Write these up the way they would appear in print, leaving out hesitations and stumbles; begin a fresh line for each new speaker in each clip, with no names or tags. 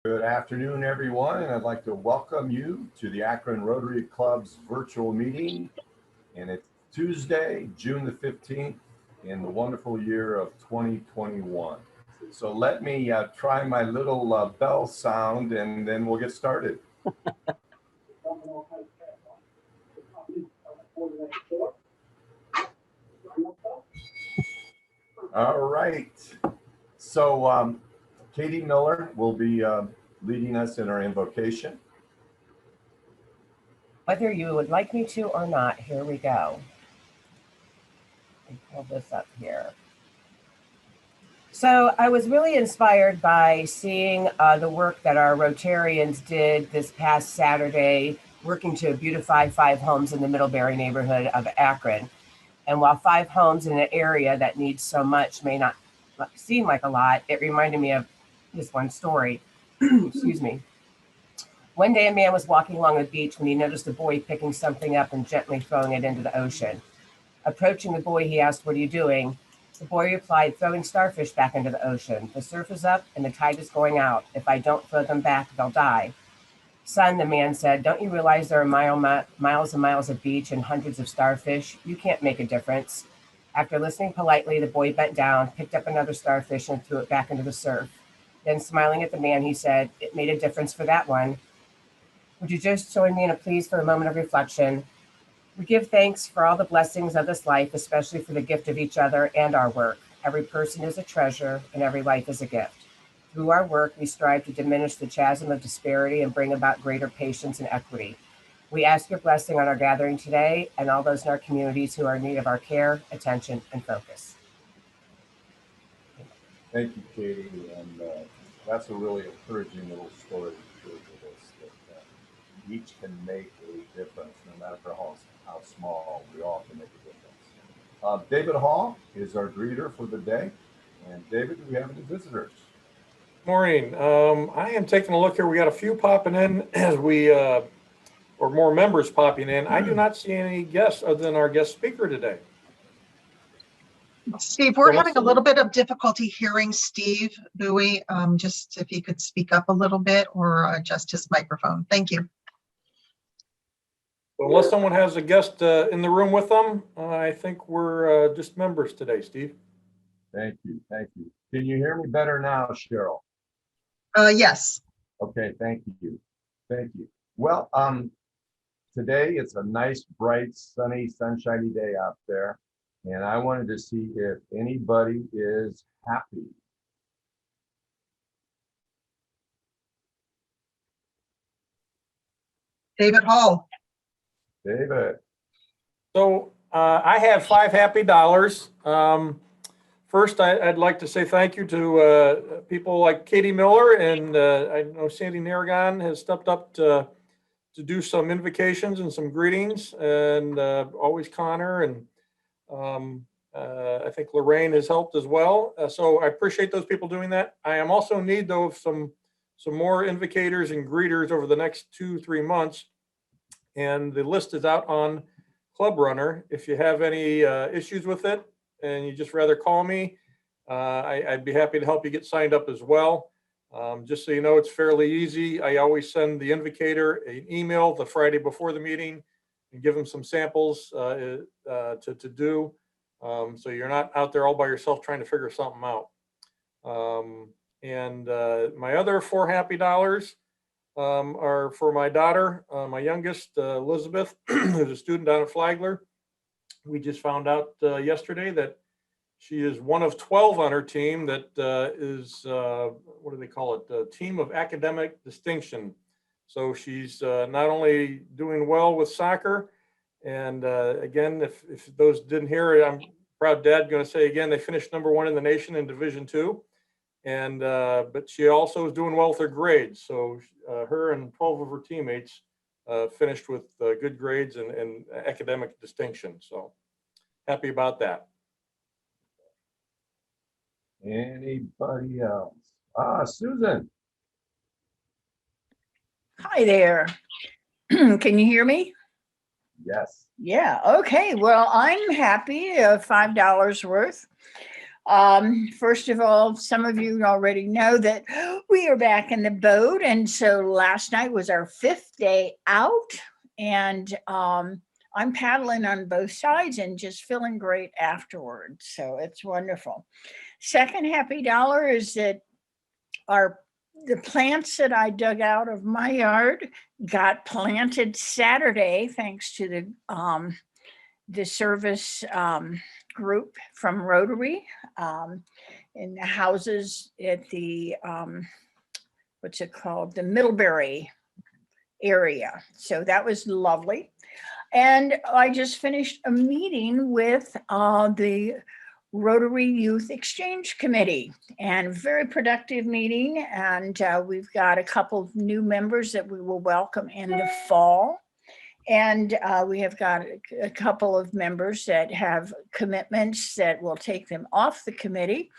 Good afternoon, everyone, and I'd like to welcome you to the Akron Rotary Club's virtual meeting. And it's Tuesday, June the 15th, in the wonderful year of 2021. So let me try my little bell sound, and then we'll get started. All right. So Katie Miller will be leading us in our invocation.
Whether you would like me to or not, here we go. Let me pull this up here. So I was really inspired by seeing the work that our Rotarians did this past Saturday, working to beautify 5 homes in the Middlebury neighborhood of Akron. And while 5 homes in an area that needs so much may not seem like a lot, it reminded me of this one story. Excuse me. One day, a man was walking along the beach when he noticed a boy picking something up and gently throwing it into the ocean. Approaching the boy, he asked, "What are you doing?" The boy replied, "Throwing starfish back into the ocean. The surf is up and the tide is going out. If I don't throw them back, they'll die." "Son," the man said, "don't you realize there are miles and miles of beach and hundreds of starfish? You can't make a difference." After listening politely, the boy bent down, picked up another starfish, and threw it back into the surf. Then, smiling at the man, he said, "It made a difference for that one. Would you just join me in a pleas for a moment of reflection? We give thanks for all the blessings of this life, especially for the gift of each other and our work. Every person is a treasure, and every life is a gift. Through our work, we strive to diminish the chasm of disparity and bring about greater patience and equity. We ask your blessing on our gathering today and all those in our communities who are in need of our care, attention, and focus."
Thank you, Katie. And that's a really encouraging little story to share with us, that each can make a difference, no matter how small. We all can make a difference. David Hall is our greeter for the day. And David, do we have any visitors?
Morning. I am taking a look here. We got a few popping in as or more members popping in. I do not see any guests other than our guest speaker today.
Steve, we're having a little bit of difficulty hearing Steve Bowie. Just if he could speak up a little bit or adjust his microphone. Thank you.
Well, unless someone has a guest in the room with them, I think we're just members today, Steve.
Thank you. Thank you. Can you hear me better now, Cheryl?
Yes.
Okay. Thank you. Thank you. Well, today it's a nice, bright, sunny, sunshiny day out there. And I wanted to see if anybody is happy.
David Hall.
David.
So I have $5 happy. First, I'd like to say thank you to people like Katie Miller, and I know Sandy Narragon has stepped up to do some invocations and some greetings, and always Connor, and I think Lorraine has helped as well. So I appreciate those people doing that. I am also in need, though, of some more invocators and greeters over the next 2-3 months. And the list is out on Club Runner. If you have any issues with it and you just rather call me, I'd be happy to help you get signed up as well. Just so you know, it's fairly easy. I always send the invocator an email the Friday before the meeting and give them some samples to do. So you're not out there all by yourself trying to figure something out. And my other $4 happy are for my daughter, my youngest, Elizabeth, who's a student down at Flagler. We just found out yesterday that she is one of 12 on her team that is, what do they call it? The Team of Academic Distinction. So she's not only doing well with soccer, and again, if those didn't hear it, I'm proud dad going to say again, they finished #1 in the nation in Division II. And but she also is doing well with her grades. So her and 12 of her teammates finished with good grades and academic distinction. So happy about that.
Anybody else? Susan.
Hi there. Can you hear me?
Yes.
Yeah. Okay. Well, I'm happy. $5 worth. First of all, some of you already know that we are back in the boat. And so last night was our 5th day out, and I'm paddling on both sides and just feeling great afterwards. So it's wonderful. Second happy dollar is that the plants that I dug out of my yard got planted Saturday, thanks to the service group from Rotary in the houses at the, what's it called? The Middlebury area. So that was lovely. And I just finished a meeting with the Rotary Youth Exchange Committee, and very productive meeting. And we've got a couple of new members that we will welcome in the fall. And we have got a couple of members that have commitments that will take them off the committee,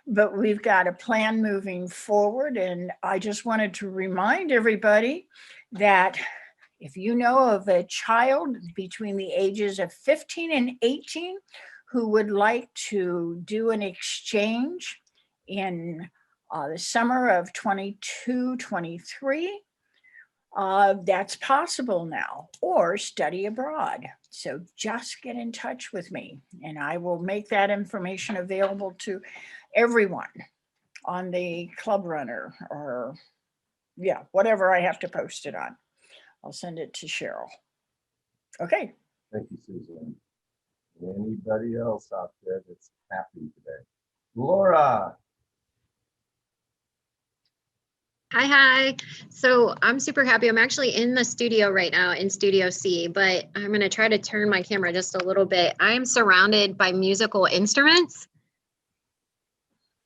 but we've got a plan moving forward. And I just wanted to remind everybody that if you know of a child between the ages of 15 and 18 who would like to do an exchange in the summer of 22-23, that's possible now, or study abroad. So just get in touch with me and I will make that information available to everyone on the Club Runner, or whatever I have to post it on. I'll send it to Cheryl. Okay.
Thank you, Susan. Anybody else out there that's happy today? Laura.
Hi. So I'm super happy. I'm actually in the studio right now in Studio C, but I'm going to try to turn my camera just a little bit. I am surrounded by musical instruments.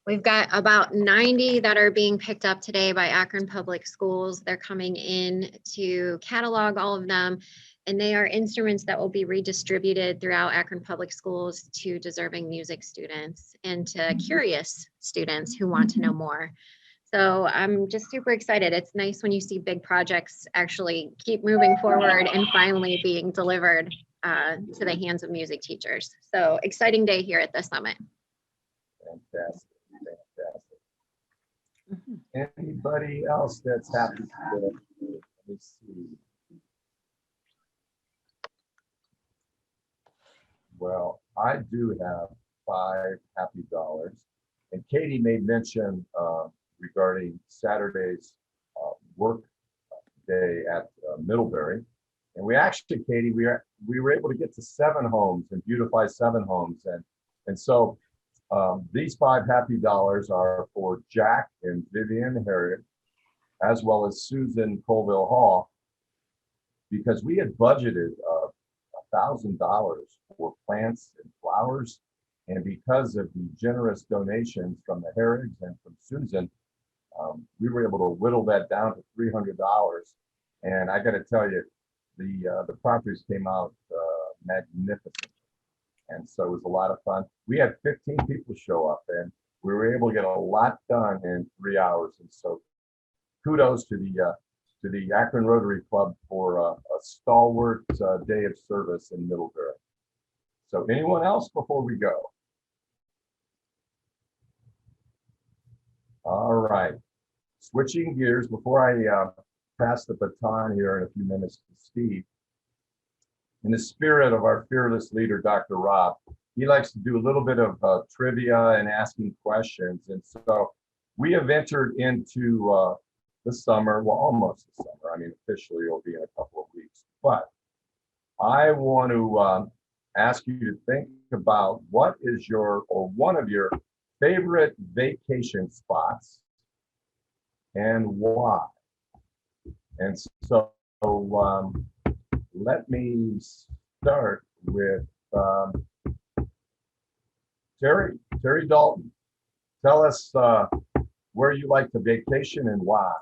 We've got about 90 that are being picked up today by Akron Public Schools. They're coming in to catalog all of them, and they are instruments that will be redistributed throughout Akron Public Schools to deserving music students and to curious students who want to know more. So I'm just super excited. It's nice when you see big projects actually keep moving forward and finally being delivered to the hands of music teachers. So exciting day here at the summit.
Fantastic. Anybody else that's happy today? Let me see. Well, I do have 5 happy dollars, and Katie made mention regarding Saturday's work day at Middlebury, and we actually, Katie, we were able to get to 7 homes and beautify 7 homes, and so these 5 happy dollars are for Jack and Vivian Harriet, as well as Susan Colville Hall, because we had budgeted $1,000 for plants and flowers, and because of the generous donations from the Harriets and from Susan, we were able to whittle that down to $300. And I got to tell you, the properties came out magnificent. And so it was a lot of fun. We had 15 people show up, and we were able to get a lot done in 3 hours. And so kudos to the Akron Rotary Club for a stalwart day of service in Middlebury. So anyone else before we go? All right, switching gears before I pass the baton here in a few minutes to Steve. In the spirit of our fearless leader, Dr. Rob, he likes to do a little bit of trivia and asking questions. And so we have entered into the summer, well, almost the summer. I mean, officially it'll be in a couple of weeks. But I want to ask you to think about what is your, or one of your favorite vacation spots and why. And so let me start with Terry Dalton. Tell us where you like to vacation and why.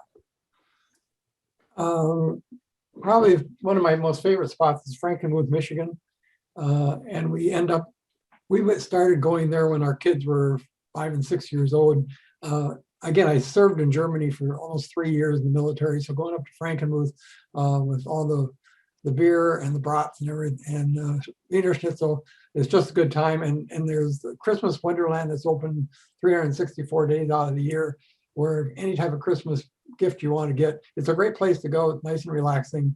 Probably one of my most favorite spots is Frankenmuth, Michigan. And we started going there when our kids were 5 and 6 years old. Again, I served in Germany for almost 3 years in the military. So going up to Frankenmuth with all the the beer and the brats and everything, and Wiener Schnitzel. It's just a good time. And there's the Christmas Wonderland that's open 364 days out of the year, where any type of Christmas gift you want to get, it's a great place to go. It's nice and relaxing,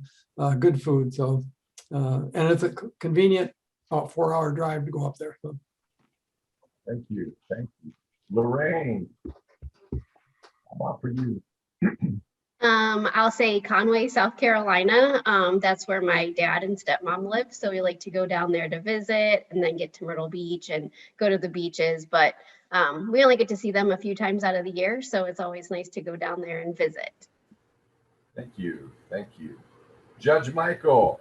good food. So, and it's a convenient, about 4-hour drive to go up there. So.
Thank you. Thank you. Lorraine, how about for you?
I'll say Conway, South Carolina. That's where my dad and stepmom live. So we like to go down there to visit and then get to Myrtle Beach and go to the beaches. But we only get to see them a few times out of the year. So it's always nice to go down there and visit.
Thank you. Thank you. Judge Michael.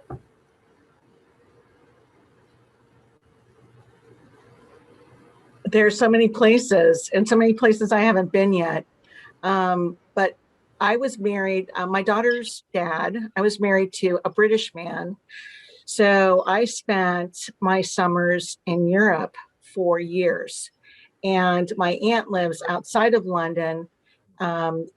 There's so many places and so many places I haven't been yet. But I was married, my daughter's dad, I was married to a British man. So I spent my summers in Europe for years. And my aunt lives outside of London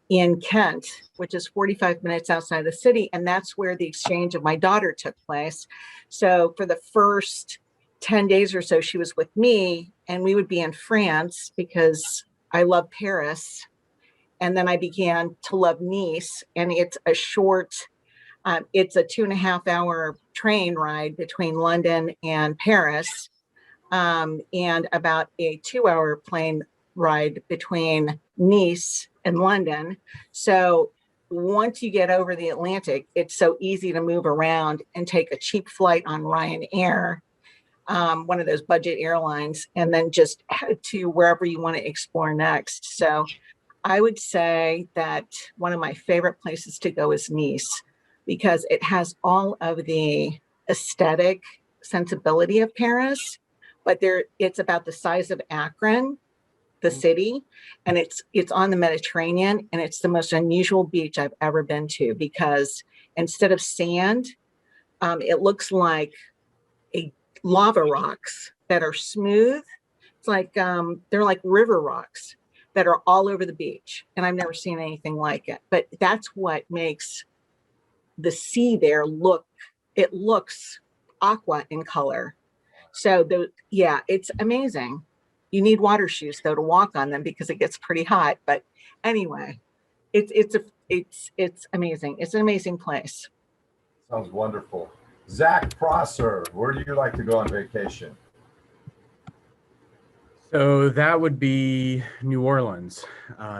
in Kent, which is 45 minutes outside the city. And that's where the exchange of my daughter took place. So for the first 10 days or so, she was with me, and we would be in France because I love Paris. And then I began to love Nice, and it's a short, it's a 2.5-hour train ride between London and Paris, and about a 2-hour plane ride between Nice and London. So once you get over the Atlantic, it's so easy to move around and take a cheap flight on Ryanair, one of those budget airlines, and then just head to wherever you want to explore next. So I would say that one of my favorite places to go is Nice, because it has all of the aesthetic sensibility of Paris, but it's about the size of Akron, the city, and it's on the Mediterranean, and it's the most unusual beach I've ever been to, because instead of sand, it looks like lava rocks that are smooth. It's like they're like river rocks that are all over the beach, and I've never seen anything like it. But that's what makes the sea there it looks aqua in color. So yeah, it's amazing. You need water shoes though to walk on them because it gets pretty hot. But anyway, it's amazing. It's an amazing place.
Sounds wonderful. Zach Prosser, where do you like to go on vacation?
So that would be New Orleans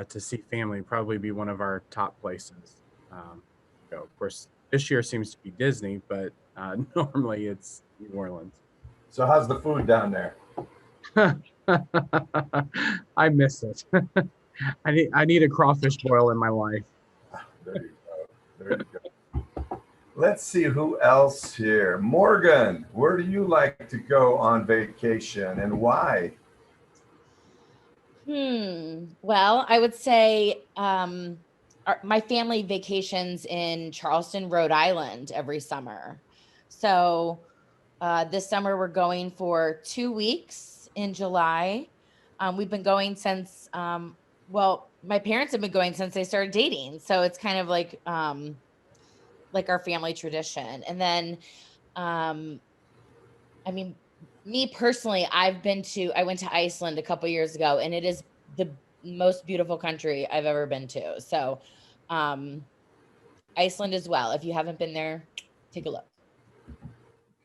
to see family, probably be one of our top places. Of course, this year seems to be Disney, but normally it's New Orleans.
So how's the food down there?
I miss it. I need a crawfish boil in my life.
There you go. There you go. Let's see who else here. Morgan, where do you like to go on vacation and why?
Well, I would say my family vacations in Charleston, Rhode Island every summer. So this summer we're going for 2 weeks in July. We've been going since, well, my parents have been going since they started dating. So it's kind of like our family tradition. And then, I mean, me personally, I went to Iceland a couple years ago, and it is the most beautiful country I've ever been to. So Iceland as well. If you haven't been there, take a look.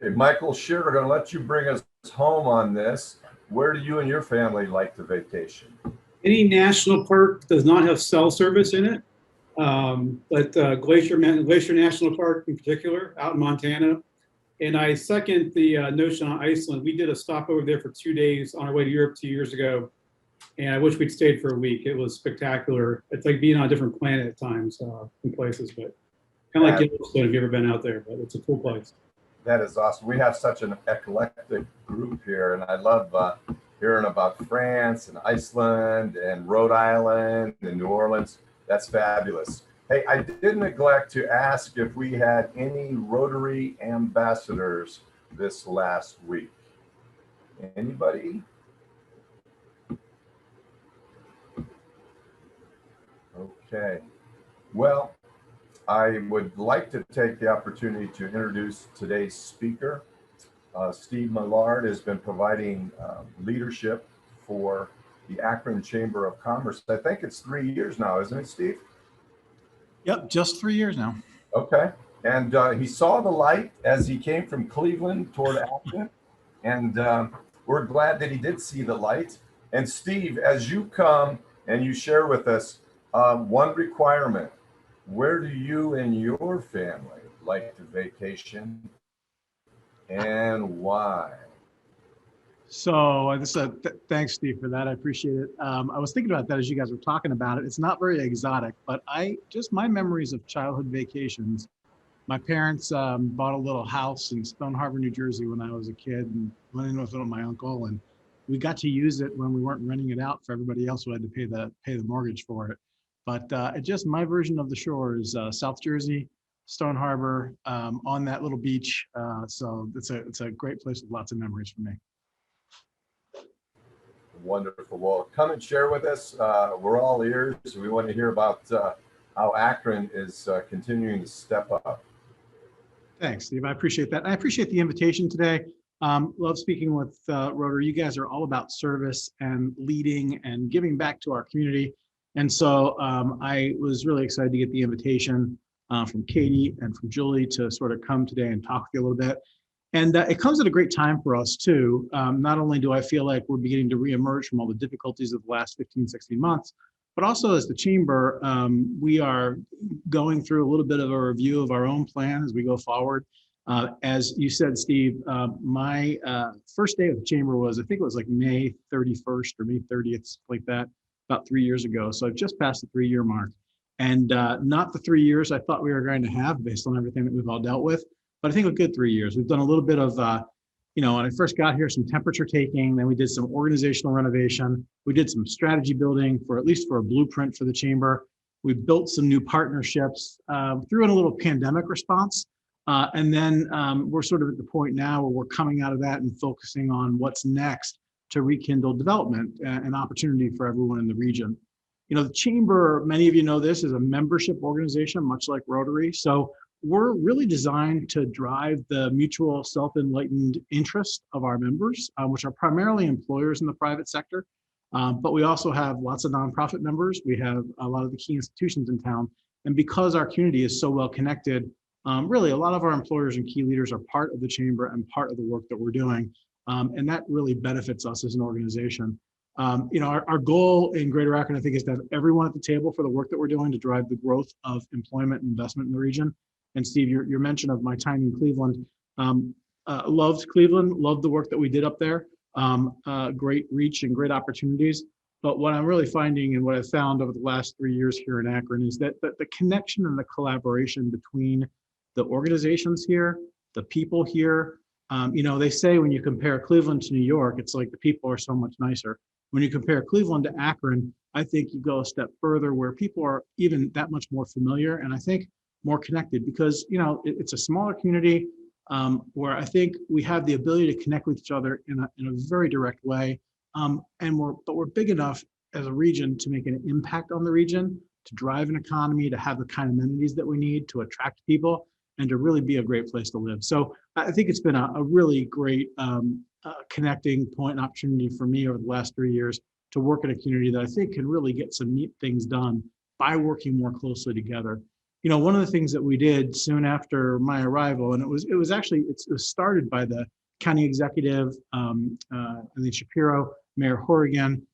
Okay, Michael Shearer, we're going to let you bring us home on this. Where do you and your family like to vacation?
Any national park does not have cell service in it, but Glacier National Park in particular, out in Montana. And I second the notion on Iceland. We did a stop over there for 2 days on our way to Europe 2 years ago, and I wish we'd stayed for a week. It was spectacular. It's like being on a different planet at times in places, but kind of like Yellowstone if you've ever been out there, but it's a cool place.
That is awesome. We have such an eclectic group here, and I love hearing about France and Iceland and Rhode Island and New Orleans. That's fabulous. Hey, I did neglect to ask if we had any Rotary ambassadors this last week. Anybody? Okay. Well, I would like to take the opportunity to introduce today's speaker. Steve Millard has been providing leadership for the Akron Chamber of Commerce. I think it's 3 years now, isn't it, Steve?
Yep, just 3 years now.
Okay. And he saw the light as he came from Cleveland toward Akron. And we're glad that he did see the light. And Steve, as you come and you share with us one requirement, where do you and your family like to vacation and why?
So thanks, Steve, for that. I appreciate it. I was thinking about that as you guys were talking about it. It's not very exotic, but my memories of childhood vacations. My parents bought a little house in Stone Harbor, New Jersey when I was a kid, and went in with my uncle, and we got to use it when we weren't renting it out for everybody else who had to pay the mortgage for it. But my version of the shore is South Jersey, Stone Harbor, on that little beach. So it's a great place with lots of memories for me.
Wonderful. Well, come and share with us. We're all ears. We want to hear about how Akron is continuing to step up.
Thanks, Steve. I appreciate that. I appreciate the invitation today. Love speaking with Rotary. You guys are all about service and leading and giving back to our community. And so I was really excited to get the invitation from Katie and from Julie to sort of come today and talk with you a little bit. And it comes at a great time for us too. Not only do I feel like we're beginning to reemerge from all the difficulties of the last 15, 16 months, but also as the chamber, we are going through a little bit of a review of our own plan as we go forward. As you said, Steve, my first day of the chamber was, I think it was like May 31st or May 30th, like that, about 3 years ago. So I've just passed the 3-year mark. And not the 3 years I thought we were going to have based on everything that we've all dealt with, but I think a good 3 years. We've done a little bit of, when I first got here, some temperature taking, then we did some organizational renovation. We did some strategy building at least for a blueprint for the chamber. We built some new partnerships, threw in a little pandemic response. And then we're sort of at the point now where we're coming out of that and focusing on what's next to rekindle development and opportunity for everyone in the region. The chamber, many of you know this, is a membership organization, much like Rotary. So we're really designed to drive the mutual self-enlightened interest of our members, which are primarily employers in the private sector. But we also have lots of nonprofit members. We have a lot of the key institutions in town. And because our community is so well connected, really a lot of our employers and key leaders are part of the chamber and part of the work that we're doing. And that really benefits us as an organization. Our goal in Greater Akron, I think, is to have everyone at the table for the work that we're doing to drive the growth of employment and investment in the region. And Steve, your mention of my time in Cleveland, loved Cleveland, loved the work that we did up there. Great reach and great opportunities. But what I'm really finding and what I've found over the last 3 years here in Akron is that the connection and the collaboration between the organizations here, the people here, they say when you compare Cleveland to New York, it's like the people are so much nicer. When you compare Cleveland to Akron, I think you go a step further where people are even that much more familiar and I think more connected because, it's a smaller community where I think we have the ability to connect with each other in a very direct way. But we're big enough as a region to make an impact on the region, to drive an economy, to have the kind of amenities that we need, to attract people, and to really be a great place to live. So I think it's been a really great connecting point and opportunity for me over the last 3 years to work in a community that I think can really get some neat things done by working more closely together. One of the things that we did soon after my arrival, and it was started by the county executive, and then Shapiro, Mayor Horrigan,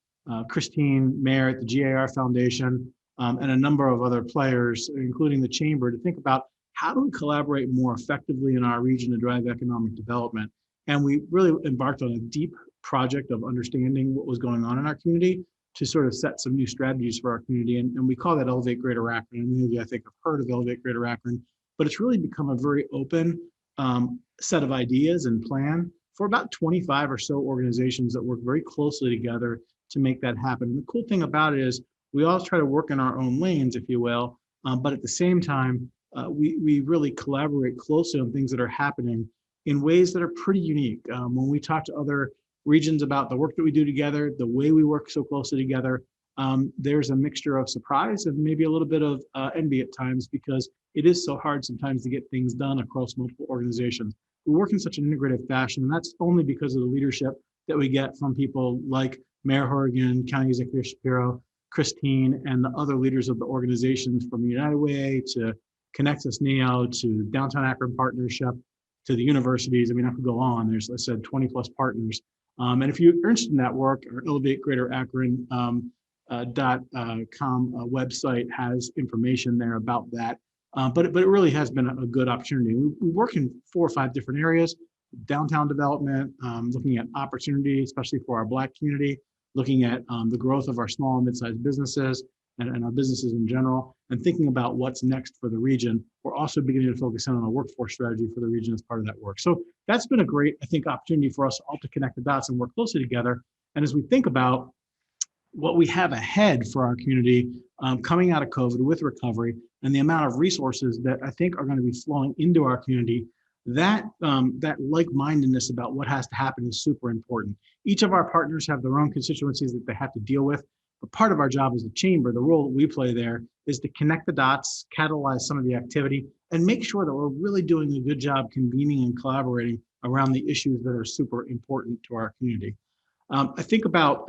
Christine, Mayor at the GAR Foundation, and a number of other players, including the chamber, to think about how do we collaborate more effectively in our region to drive economic development. And we really embarked on a deep project of understanding what was going on in our community to sort of set some new strategies for our community. And we call that Elevate Greater Akron. And many of you, I think, have heard of Elevate Greater Akron, but it's really become a very open set of ideas and plan for about 25 or so organizations that work very closely together to make that happen. And the cool thing about it is we all try to work in our own lanes, if you will, but at the same time, we really collaborate closely on things that are happening in ways that are pretty unique. When we talk to other regions about the work that we do together, the way we work so closely together, there's a mixture of surprise and maybe a little bit of envy at times because it is so hard sometimes to get things done across multiple organizations. We work in such an integrative fashion, and that's only because of the leadership that we get from people like Mayor Horrigan, County Executive Shapiro, Christine, and the other leaders of the organizations, from United Way to Conexus Neo to Downtown Akron Partnership to the universities. I mean, I could go on. There's, like I said, 20 plus partners. And if you're interested in that work, our Elevate Greater Akron .com website has information there about that. But it really has been a good opportunity. We work in 4 or 5 different areas: downtown development, looking at opportunity, especially for our Black community, looking at the growth of our small and mid-sized businesses and our businesses in general, and thinking about what's next for the region. We're also beginning to focus in on a workforce strategy for the region as part of that work. So that's been a great, I think, opportunity for us all to connect the dots and work closely together. And as we think about what we have ahead for our community coming out of COVID with recovery and the amount of resources that I think are going to be flowing into our community, that like-mindedness about what has to happen is super important. Each of our partners have their own constituencies that they have to deal with, but part of our job as a chamber, the role that we play there, is to connect the dots, catalyze some of the activity, and make sure that we're really doing a good job convening and collaborating around the issues that are super important to our community. I think about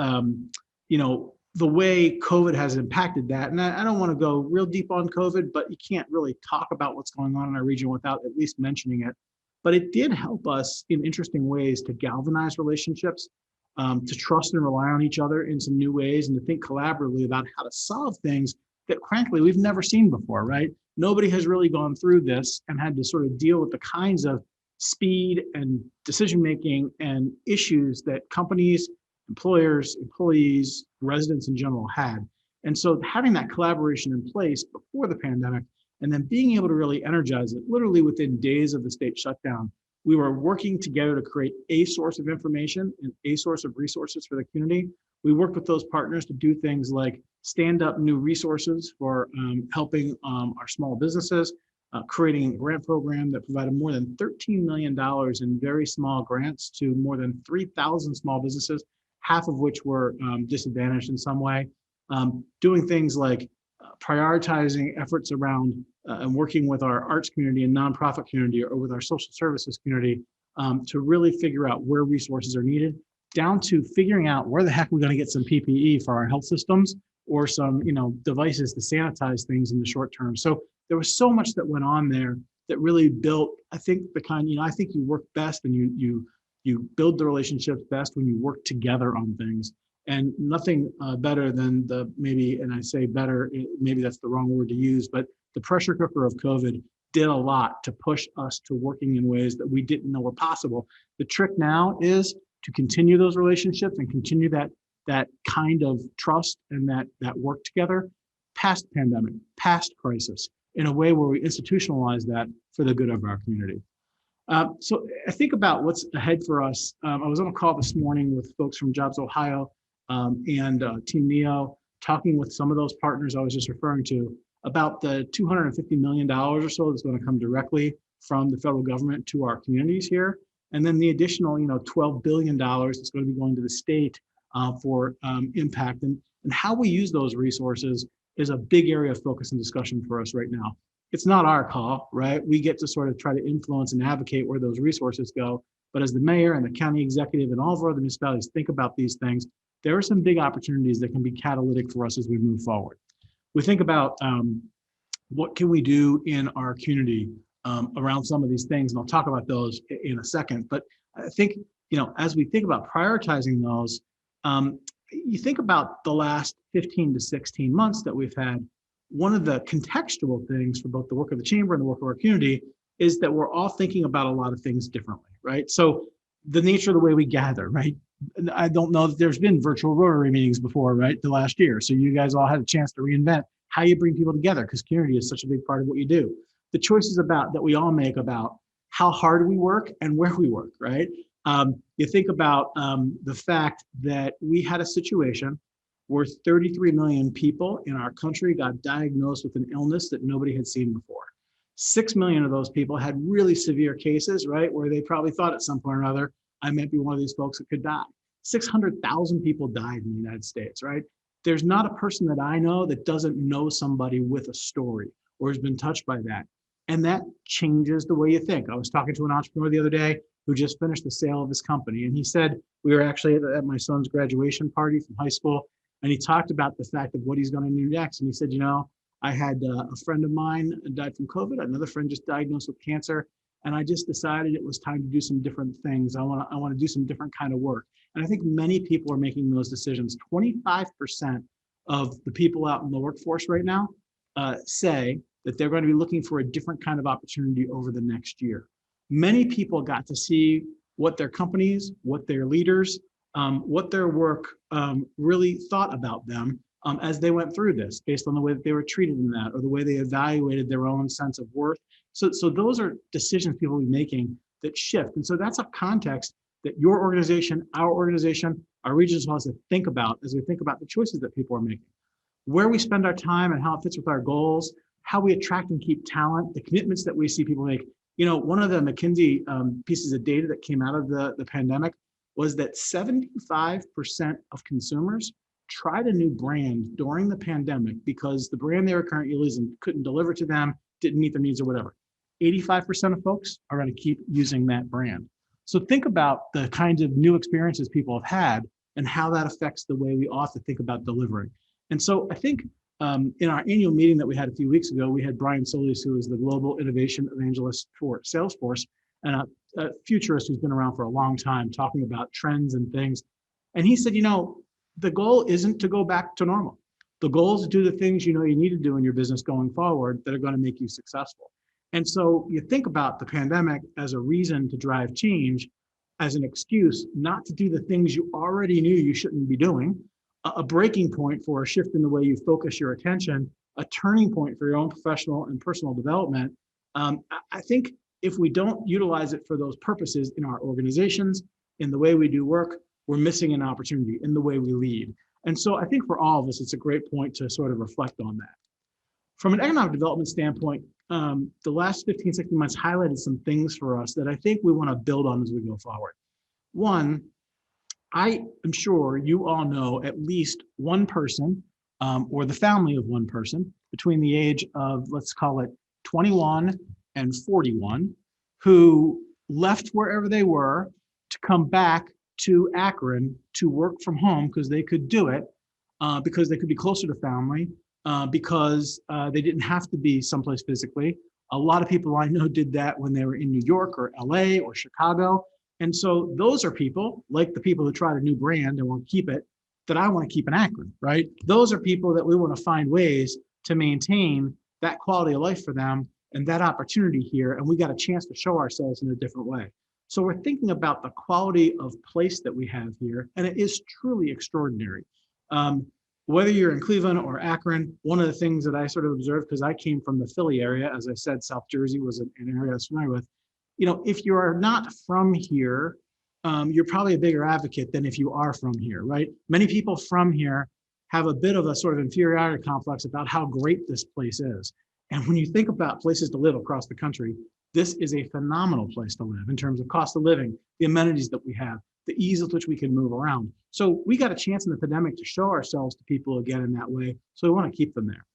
the way COVID has impacted that. And I don't want to go real deep on COVID, but you can't really talk about what's going on in our region without at least mentioning it. But it did help us in interesting ways to galvanize relationships, to trust and rely on each other in some new ways, and to think collaboratively about how to solve things that, frankly, we've never seen before, right? Nobody has really gone through this and had to sort of deal with the kinds of speed and decision-making and issues that companies, employers, employees, residents in general had. And so having that collaboration in place before the pandemic and then being able to really energize it, literally within days of the state shutdown, we were working together to create a source of information and a source of resources for the community. We worked with those partners to do things like stand up new resources for helping our small businesses, creating a grant program that provided more than $13 million in very small grants to more than 3,000 small businesses, half of which were disadvantaged in some way. Doing things like prioritizing efforts around and working with our arts community and nonprofit community, or with our social services community, to really figure out where resources are needed, down to figuring out where the heck we're going to get some PPE for our health systems, or some devices to sanitize things in the short term. So there was so much that went on there that really built, I think, the kind, I think you work best and you build the relationships best when you work together on things. And nothing better than maybe, and I say better, maybe that's the wrong word to use, but the pressure cooker of COVID did a lot to push us to working in ways that we didn't know were possible. The trick now is to continue those relationships and continue that kind of trust and that work together past pandemic, past crisis, in a way where we institutionalize that for the good of our community. So I think about what's ahead for us. I was on a call this morning with folks from Jobs Ohio and Team Neo, talking with some of those partners I was just referring to about the $250 million or so that's going to come directly from the federal government to our communities here. And then the additional, $12 billion that's going to be going to the state for impact. And how we use those resources is a big area of focus and discussion for us right now. It's not our call, right? We get to sort of try to influence and advocate where those resources go. But as the mayor and the county executive and all of our other municipalities think about these things, there are some big opportunities that can be catalytic for us as we move forward. We think about what can we do in our community around some of these things, and I'll talk about those in a second. But I think, as we think about prioritizing those, you think about the last 15 to 16 months that we've had. One of the contextual things for both the work of the chamber and the work of our community is that we're all thinking about a lot of things differently, right? So the nature of the way we gather, right? I don't know that there's been virtual Rotary meetings before, right? The last year. So you guys all had a chance to reinvent how you bring people together, because community is such a big part of what you do. The choices that we all make about how hard we work and where we work, right? You think about the fact that we had a situation where 33 million people in our country got diagnosed with an illness that nobody had seen before. 6 million of those people had really severe cases, right? Where they probably thought at some point or another, I might be one of these folks that could die. 600,000 people died in the United States, right? There's not a person that I know that doesn't know somebody with a story or has been touched by that. And that changes the way you think. I was talking to an entrepreneur the other day who just finished the sale of his company. And he said, we were actually at my son's graduation party from high school. And he talked about the fact of what he's going to do next. And he said, I had a friend of mine died from COVID. Another friend just diagnosed with cancer. And I just decided it was time to do some different things. I want to do some different kind of work. And I think many people are making those decisions. 25% of the people out in the workforce right now say that they're going to be looking for a different kind of opportunity over the next year. Many people got to see what their companies, what their leaders, what their work really thought about them as they went through this, based on the way that they were treated in that, or the way they evaluated their own sense of worth. So those are decisions people will be making that shift. And so that's a context that your organization, our regions wants to think about as we think about the choices that people are making. Where we spend our time and how it fits with our goals, how we attract and keep talent, the commitments that we see people make. One of the McKinsey pieces of data that came out of the pandemic was that 75% of consumers tried a new brand during the pandemic because the brand they were currently using couldn't deliver to them, didn't meet their needs or whatever. 85% of folks are going to keep using that brand. So think about the kinds of new experiences people have had and how that affects the way we ought to think about delivering. And so I think in our annual meeting that we had a few weeks ago, we had Brian Solis, who is the Global Innovation Evangelist for Salesforce, and a futurist who's been around for a long time, talking about trends and things. And he said, the goal isn't to go back to normal. The goal is to do the things you need to do in your business going forward that are going to make you successful. And so you think about the pandemic as a reason to drive change, as an excuse not to do the things you already knew you shouldn't be doing, a breaking point for a shift in the way you focus your attention, a turning point for your own professional and personal development. I think if we don't utilize it for those purposes in our organizations, in the way we do work, we're missing an opportunity in the way we lead. And so I think for all of us, it's a great point to sort of reflect on that. From an economic development standpoint, the last 15, 16 months highlighted some things for us that I think we want to build on as we go forward. One, I am sure you all know at least one person or the family of one person between the age of, let's call it 21 and 41, who left wherever they were to come back to Akron to work from home because they could do it, because they could be closer to family, because they didn't have to be someplace physically. A lot of people I know did that when they were in New York or LA or Chicago. And so those are people, like the people who tried a new brand and want to keep it, that I want to keep in Akron, right? Those are people that we want to find ways to maintain that quality of life for them and that opportunity here. And we got a chance to show ourselves in a different way. So we're thinking about the quality of place that we have here, and it is truly extraordinary. Whether you're in Cleveland or Akron, one of the things that I sort of observed, because I came from the Philly area, as I said, South Jersey was an area I was familiar with. If you are not from here, you're probably a bigger advocate than if you are from here, right? Many people from here have a bit of a sort of inferiority complex about how great this place is. And when you think about places to live across the country, this is a phenomenal place to live in terms of cost of living, the amenities that we have, the ease with which we can move around. So we got a chance in the pandemic to show ourselves to people again in that way. So we want to keep them there.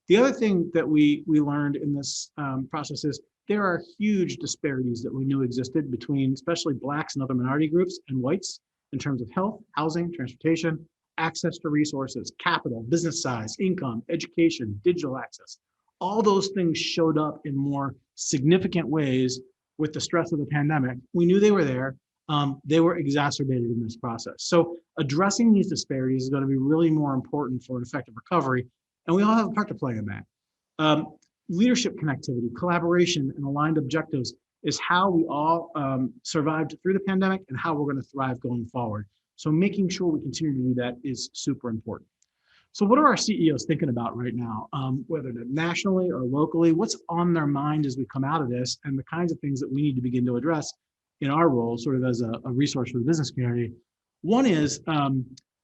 The other thing that we learned in this process is there are huge disparities that we knew existed between especially Blacks and other minority groups and whites in terms of health, housing, transportation, access to resources, capital, business size, income, education, digital access. All those things showed up in more significant ways with the stress of the pandemic. We knew they were there. They were exacerbated in this process. So addressing these disparities is going to be really more important for an effective recovery. And we all have a part to play in that. Leadership connectivity, collaboration, and aligned objectives is how we all survived through the pandemic and how we're going to thrive going forward. So making sure we continue to do that is super important. So what are our CEOs thinking about right now, whether they're nationally or locally? What's on their mind as we come out of this, and the kinds of things that we need to begin to address in our role, sort of as a resource for the business community? One is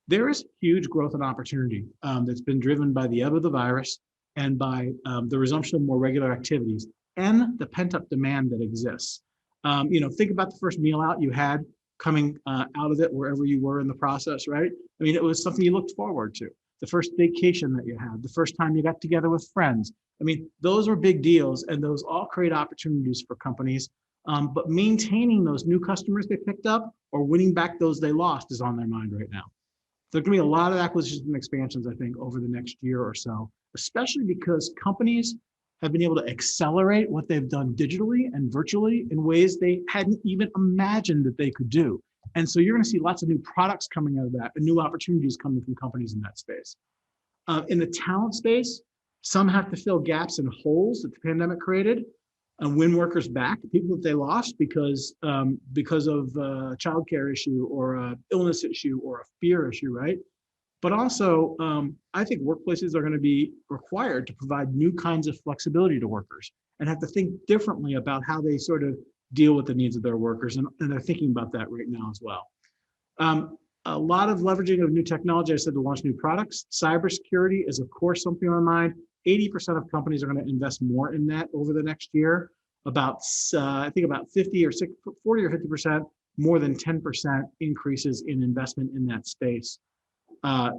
there is huge growth and opportunity that's been driven by the ebb of the virus and by the resumption of more regular activities and the pent-up demand that exists. Think about the first meal out you had coming out of it, wherever you were in the process, right? I mean, it was something you looked forward to. the first vacation that you had, the first time you got together with friends. I mean, those are big deals, and those all create opportunities for companies. But maintaining those new customers they picked up or winning back those they lost is on their mind right now. There's going to be a lot of acquisitions and expansions, I think, over the next year or so, especially because companies have been able to accelerate what they've done digitally and virtually in ways they hadn't even imagined that they could do. And so you're going to see lots of new products coming out of that and new opportunities coming from companies in that space. In the talent space, some have to fill gaps and holes that the pandemic created and win workers back, people that they lost because of a childcare issue or a illness issue or a fear issue, right? But also, I think workplaces are going to be required to provide new kinds of flexibility to workers and have to think differently about how they sort of deal with the needs of their workers. And they're thinking about that right now as well. A lot of leveraging of new technology, I said, to launch new products. Cybersecurity is, of course, something on my mind. 80% of companies are going to invest more in that over the next year. I think about 40 or 50%, more than 10% increases in investment in that space.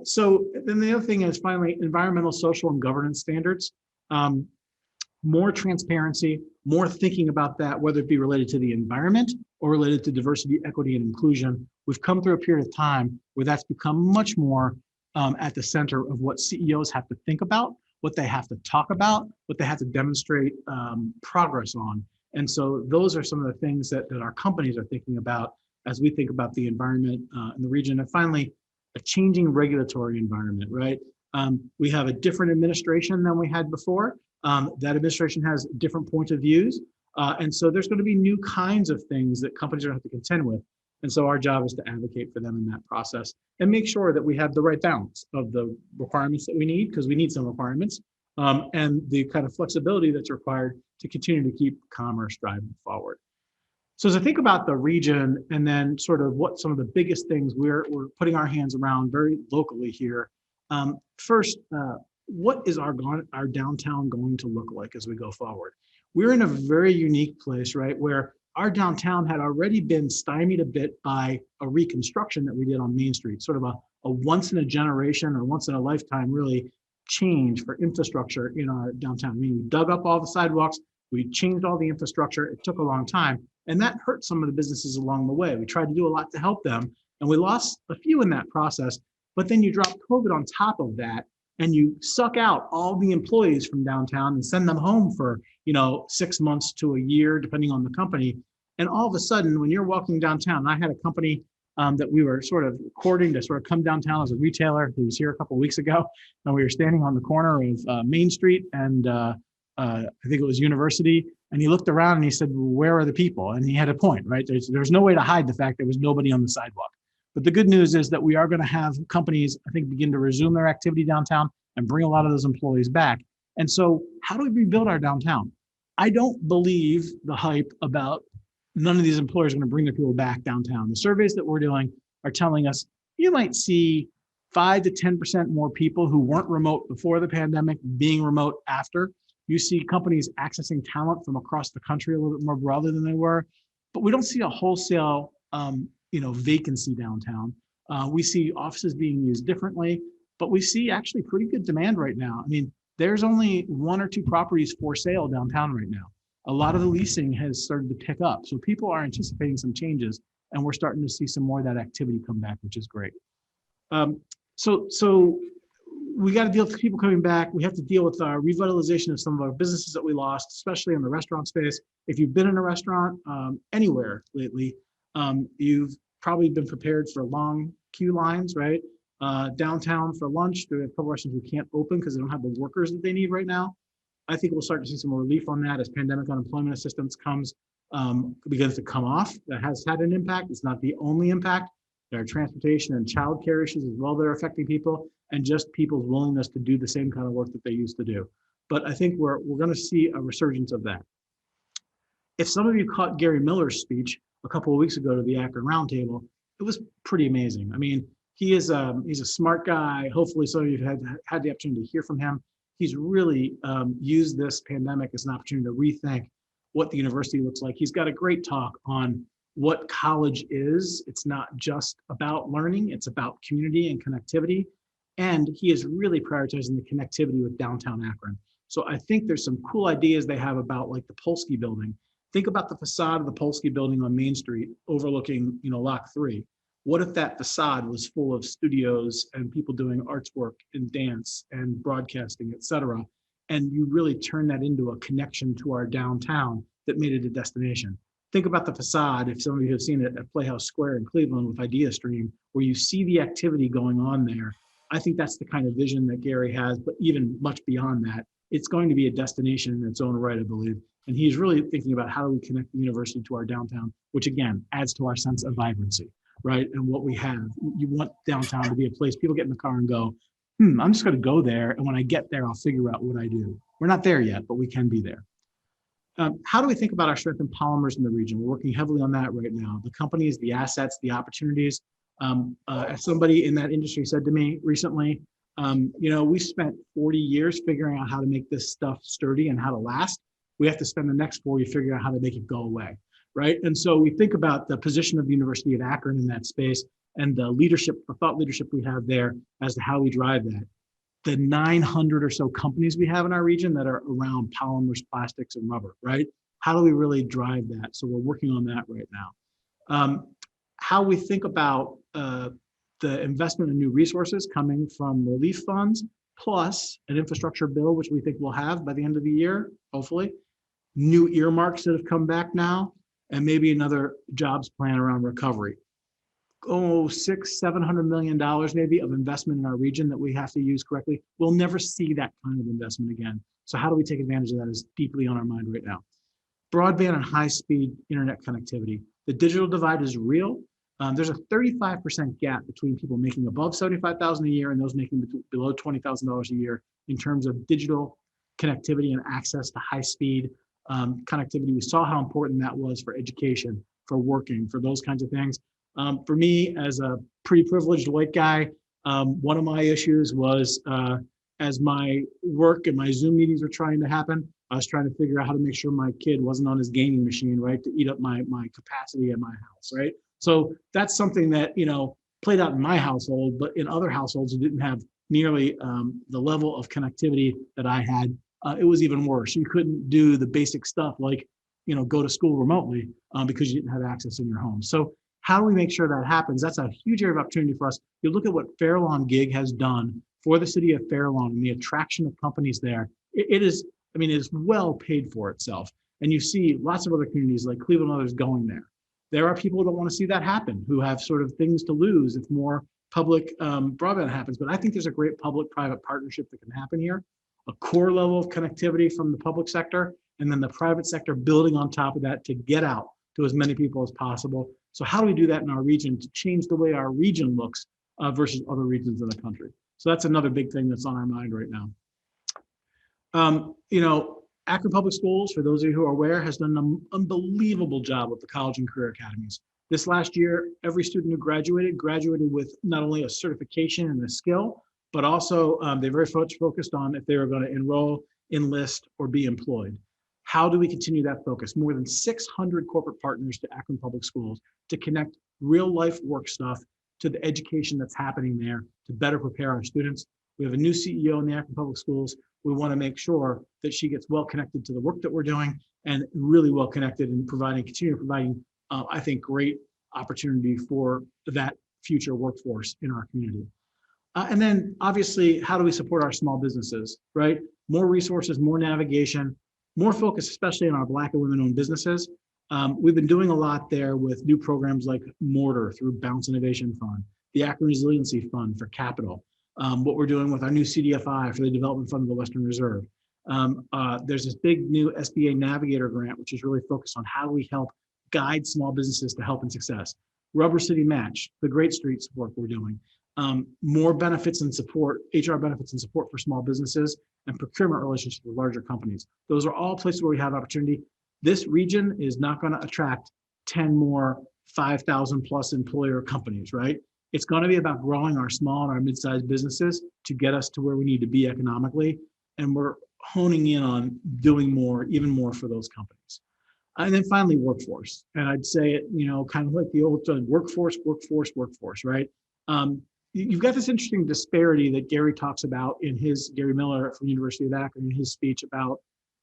So then the other thing is finally environmental, social, and governance standards. More transparency, more thinking about that, whether it be related to the environment or related to diversity, equity, and inclusion. We've come through a period of time where that's become much more at the center of what CEOs have to think about, what they have to talk about, what they have to demonstrate progress on. And so those are some of the things that our companies are thinking about as we think about the environment in the region. And finally, a changing regulatory environment, right? We have a different administration than we had before. That administration has different points of views. And so there's going to be new kinds of things that companies are going to have to contend with. And so our job is to advocate for them in that process and make sure that we have the right balance of the requirements that we need, because we need some requirements, and the kind of flexibility that's required to continue to keep commerce driving forward. So as I think about the region and then sort of what some of the biggest things we're putting our hands around very locally here. First, what is our downtown going to look like as we go forward? We're in a very unique place, right, where our downtown had already been stymied a bit by a reconstruction that we did on Main Street, sort of a once in a generation or once in a lifetime really change for infrastructure in our downtown. I mean, we dug up all the sidewalks, we changed all the infrastructure. It took a long time, and that hurt some of the businesses along the way. We tried to do a lot to help them, and we lost a few in that process. But then you drop COVID on top of that, and you suck out all the employees from downtown and send them home for 6 months to a year, depending on the company. And all of a sudden, when you're walking downtown, I had a company that we were sort of courting to sort of come downtown as a retailer. He was here a couple of weeks ago, and we were standing on the corner of Main Street and I think it was University. And he looked around and he said, well, "Where are the people?" And he had a point, right? There's no way to hide the fact there was nobody on the sidewalk. But the good news is that we are going to have companies, I think, begin to resume their activity downtown and bring a lot of those employees back. And so how do we rebuild our downtown? I don't believe the hype about none of these employers are going to bring their people back downtown. The surveys that we're doing are telling us you might see 5 to 10% more people who weren't remote before the pandemic being remote after. You see companies accessing talent from across the country a little bit more broadly than they were, but we don't see a wholesale vacancy downtown. We see offices being used differently, but we see actually pretty good demand right now. I mean, there's only 1 or 2 properties for sale downtown right now. A lot of the leasing has started to pick up. So people are anticipating some changes, and we're starting to see some more of that activity come back, which is great. So we got to deal with people coming back. We have to deal with our revitalization of some of our businesses that we lost, especially in the restaurant space. If you've been in a restaurant anywhere lately, you've probably been prepared for long queue lines, right? Downtown for lunch, there are a couple of restaurants who can't open because they don't have the workers that they need right now. I think we'll start to see some relief on that as pandemic unemployment assistance begins to come off. That has had an impact. It's not the only impact. There are transportation and childcare issues as well that are affecting people, and just people's willingness to do the same kind of work that they used to do. But I think we're going to see a resurgence of that. If some of you caught Gary Miller's speech a couple of weeks ago to the Akron Roundtable, it was pretty amazing. I mean, he's a smart guy. Hopefully some of you have had the opportunity to hear from him. He's really used this pandemic as an opportunity to rethink what the university looks like. He's got a great talk on what college is. It's not just about learning, it's about community and connectivity. And he is really prioritizing the connectivity with downtown Akron. So I think there's some cool ideas they have about like the Polsky building. Think about the facade of the Polsky building on Main Street overlooking, Lock 3. What if that facade was full of studios and people doing arts work and dance and broadcasting, et cetera, and you really turn that into a connection to our downtown that made it a destination? Think about the facade, if some of you have seen it at Playhouse Square in Cleveland with IdeaStream, where you see the activity going on there. I think that's the kind of vision that Gary has, but even much beyond that, it's going to be a destination in its own right, I believe. And he's really thinking about how do we connect the university to our downtown, which again, adds to our sense of vibrancy, right? And what we have. You want downtown to be a place people get in the car and go, I'm just gonna go there. And when I get there, I'll figure out what I do. We're not there yet, but we can be there. How do we think about our strength and polymers in the region? We're working heavily on that right now. The companies, the assets, the opportunities. As somebody in that industry said to me recently, we spent 40 years figuring out how to make this stuff sturdy and how to last. We have to spend the next 40 figuring out how to make it go away, right? And so we think about the position of the University of Akron in that space and the leadership, the thought leadership we have there as to how we drive that. The 900 or so companies we have in our region that are around polymers, plastics, and rubber, right? How do we really drive that? So we're working on that right now. How we think about the investment in new resources coming from relief funds, plus an infrastructure bill, which we think we'll have by the end of the year, hopefully. New earmarks that have come back now, and maybe another jobs plan around recovery. $600-700 million maybe of investment in our region that we have to use correctly. We'll never see that kind of investment again. So how do we take advantage of that is deeply on our mind right now. Broadband and high-speed internet connectivity. The digital divide is real. There's a 35% gap between people making above $75,000 a year and those making below $20,000 a year in terms of digital connectivity and access to high-speed connectivity. We saw how important that was for education, for working, for those kinds of things. For me, as a pretty privileged white guy, one of my issues was as my work and my Zoom meetings were trying to happen, I was trying to figure out how to make sure my kid wasn't on his gaming machine, right, to eat up my capacity at my house, right? So that's something that, played out in my household, but in other households it didn't have nearly the level of connectivity that I had. It was even worse. You couldn't do the basic stuff like, go to school remotely because you didn't have access in your home. So how do we make sure that happens? That's a huge area of opportunity for us. You look at what Fair Lawn Gig has done for the city of Fair Lawn and the attraction of companies there. It is well paid for itself. And you see lots of other communities like Cleveland and others going there. There are people who don't want to see that happen, who have sort of things to lose if more public broadband happens. But I think there's a great public-private partnership that can happen here. A core level of connectivity from the public sector, and then the private sector building on top of that to get out to as many people as possible. So how do we do that in our region to change the way our region looks versus other regions of the country? So that's another big thing that's on our mind right now. Akron Public Schools, for those of you who are aware, has done an unbelievable job with the college and career academies. This last year, every student who graduated with not only a certification and a skill, but also they very much focused on if they were going to enroll, enlist, or be employed. How do we continue that focus? More than 600 corporate partners to Akron Public Schools to connect real life work stuff to the education that's happening there to better prepare our students. We have a new CEO in the Akron Public Schools. We want to make sure that she gets well connected to the work that we're doing and really well connected in continue providing, I think, great opportunity for that future workforce in our community. And then obviously, how do we support our small businesses, right? More resources, more navigation, more focus, especially on our Black and women-owned businesses. We've been doing a lot there with new programs like Mortar through Bounce Innovation Fund, the Akron Resiliency Fund for capital, what we're doing with our new CDFI for the Development Fund of the Western Reserve. There's this big new SBA Navigator grant, which is really focused on how we help guide small businesses to help and success. Rubber City Match, the Great Streets work we're doing. More benefits and support, HR benefits and support for small businesses, and procurement relationships with larger companies. Those are all places where we have opportunity. This region is not going to attract 10 more 5,000 plus employer companies, right? It's going to be about growing our small and our mid-sized businesses to get us to where we need to be economically. And we're honing in on doing more, even more for those companies. And then finally, workforce. And I'd say it, kind of like the old workforce, right? you've got this interesting disparity that Gary talks about in his, Gary Miller from University of Akron, in his speech about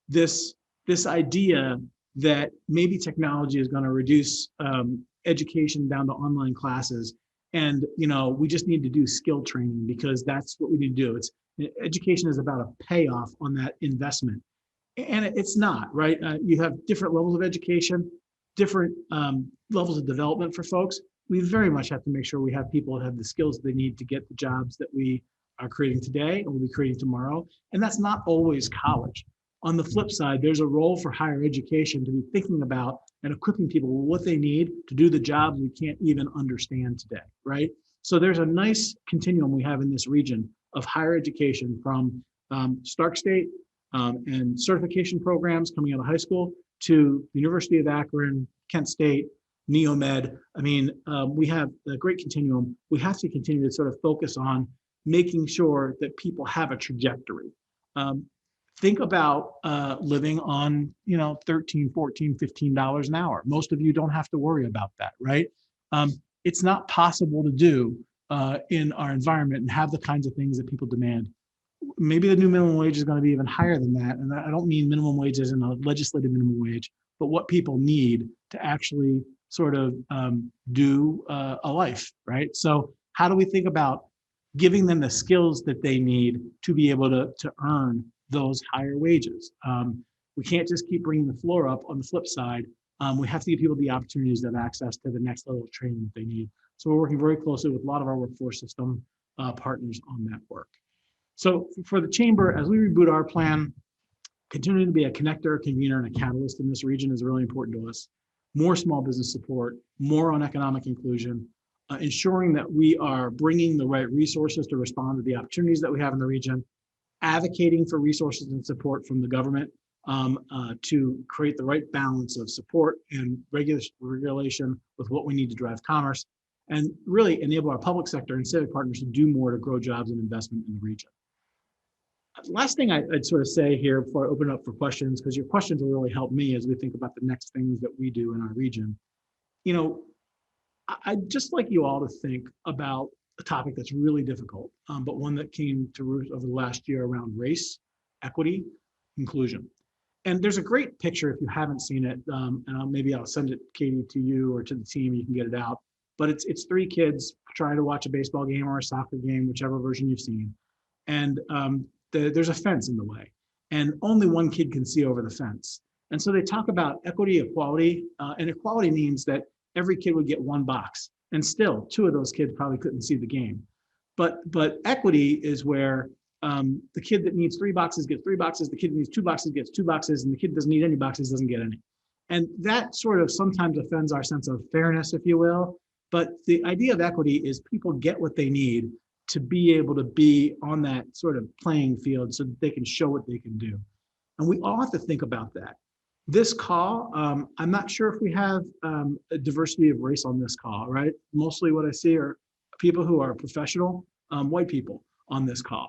this idea that maybe technology is going to reduce education down to online classes. And, we just need to do skill training because that's what we need to do. Education is about a payoff on that investment. And it's not, right? You have different levels of education, different levels of development for folks. We very much have to make sure we have people that have the skills they need to get the jobs that we are creating today and will be creating tomorrow. And that's not always college. On the flip side, there's a role for higher education to be thinking about and equipping people with what they need to do the jobs we can't even understand today, right? So there's a nice continuum we have in this region of higher education from Stark State and certification programs coming out of high school to the University of Akron, Kent State, NeoMed. I mean, we have a great continuum. We have to continue to sort of focus on making sure that people have a trajectory. Think about living on, $13, $14, $15 an hour. Most of you don't have to worry about that, right? It's not possible to do in our environment and have the kinds of things that people demand. Maybe the new minimum wage is going to be even higher than that. And I don't mean minimum wage as in a legislative minimum wage, but what people need to actually sort of do a life, right? So how do we think about giving them the skills that they need to be able to earn those higher wages? We can't just keep bringing the floor up. On the flip side, we have to give people the opportunities to have access to the next level of training that they need. So we're working very closely with a lot of our workforce system partners on that work. So for the chamber, as we reboot our plan, continuing to be a connector, convener, and a catalyst in this region is really important to us. More small business support, more on economic inclusion, ensuring that we are bringing the right resources to respond to the opportunities that we have in the region, advocating for resources and support from the government to create the right balance of support and regulation with what we need to drive commerce, and really enable our public sector and civic partners to do more to grow jobs and investment in the region. Last thing I'd sort of say here before I open it up for questions, because your questions will really help me as we think about the next things that we do in our region. I'd just like you all to think about a topic that's really difficult, but one that came to root over the last year around race, equity, inclusion. And there's a great picture if you haven't seen it, and maybe I'll send it, Katie, to you or to the team, you can get it out. But it's three kids trying to watch a baseball game or a soccer game, whichever version you've seen. And there's a fence in the way, and only one kid can see over the fence. And so they talk about equity, equality, and equality means that every kid would get one box, and still two of those kids probably couldn't see the game. But equity is where the kid that needs 3 boxes gets 3 boxes, the kid that needs 2 boxes gets 2 boxes, and the kid that doesn't need any boxes doesn't get any. And that sort of sometimes offends our sense of fairness, if you will. But the idea of equity is people get what they need to be able to be on that sort of playing field so that they can show what they can do. And we all have to think about that. This call, I'm not sure if we have a diversity of race on this call, right? Mostly what I see are people who are professional, white people on this call.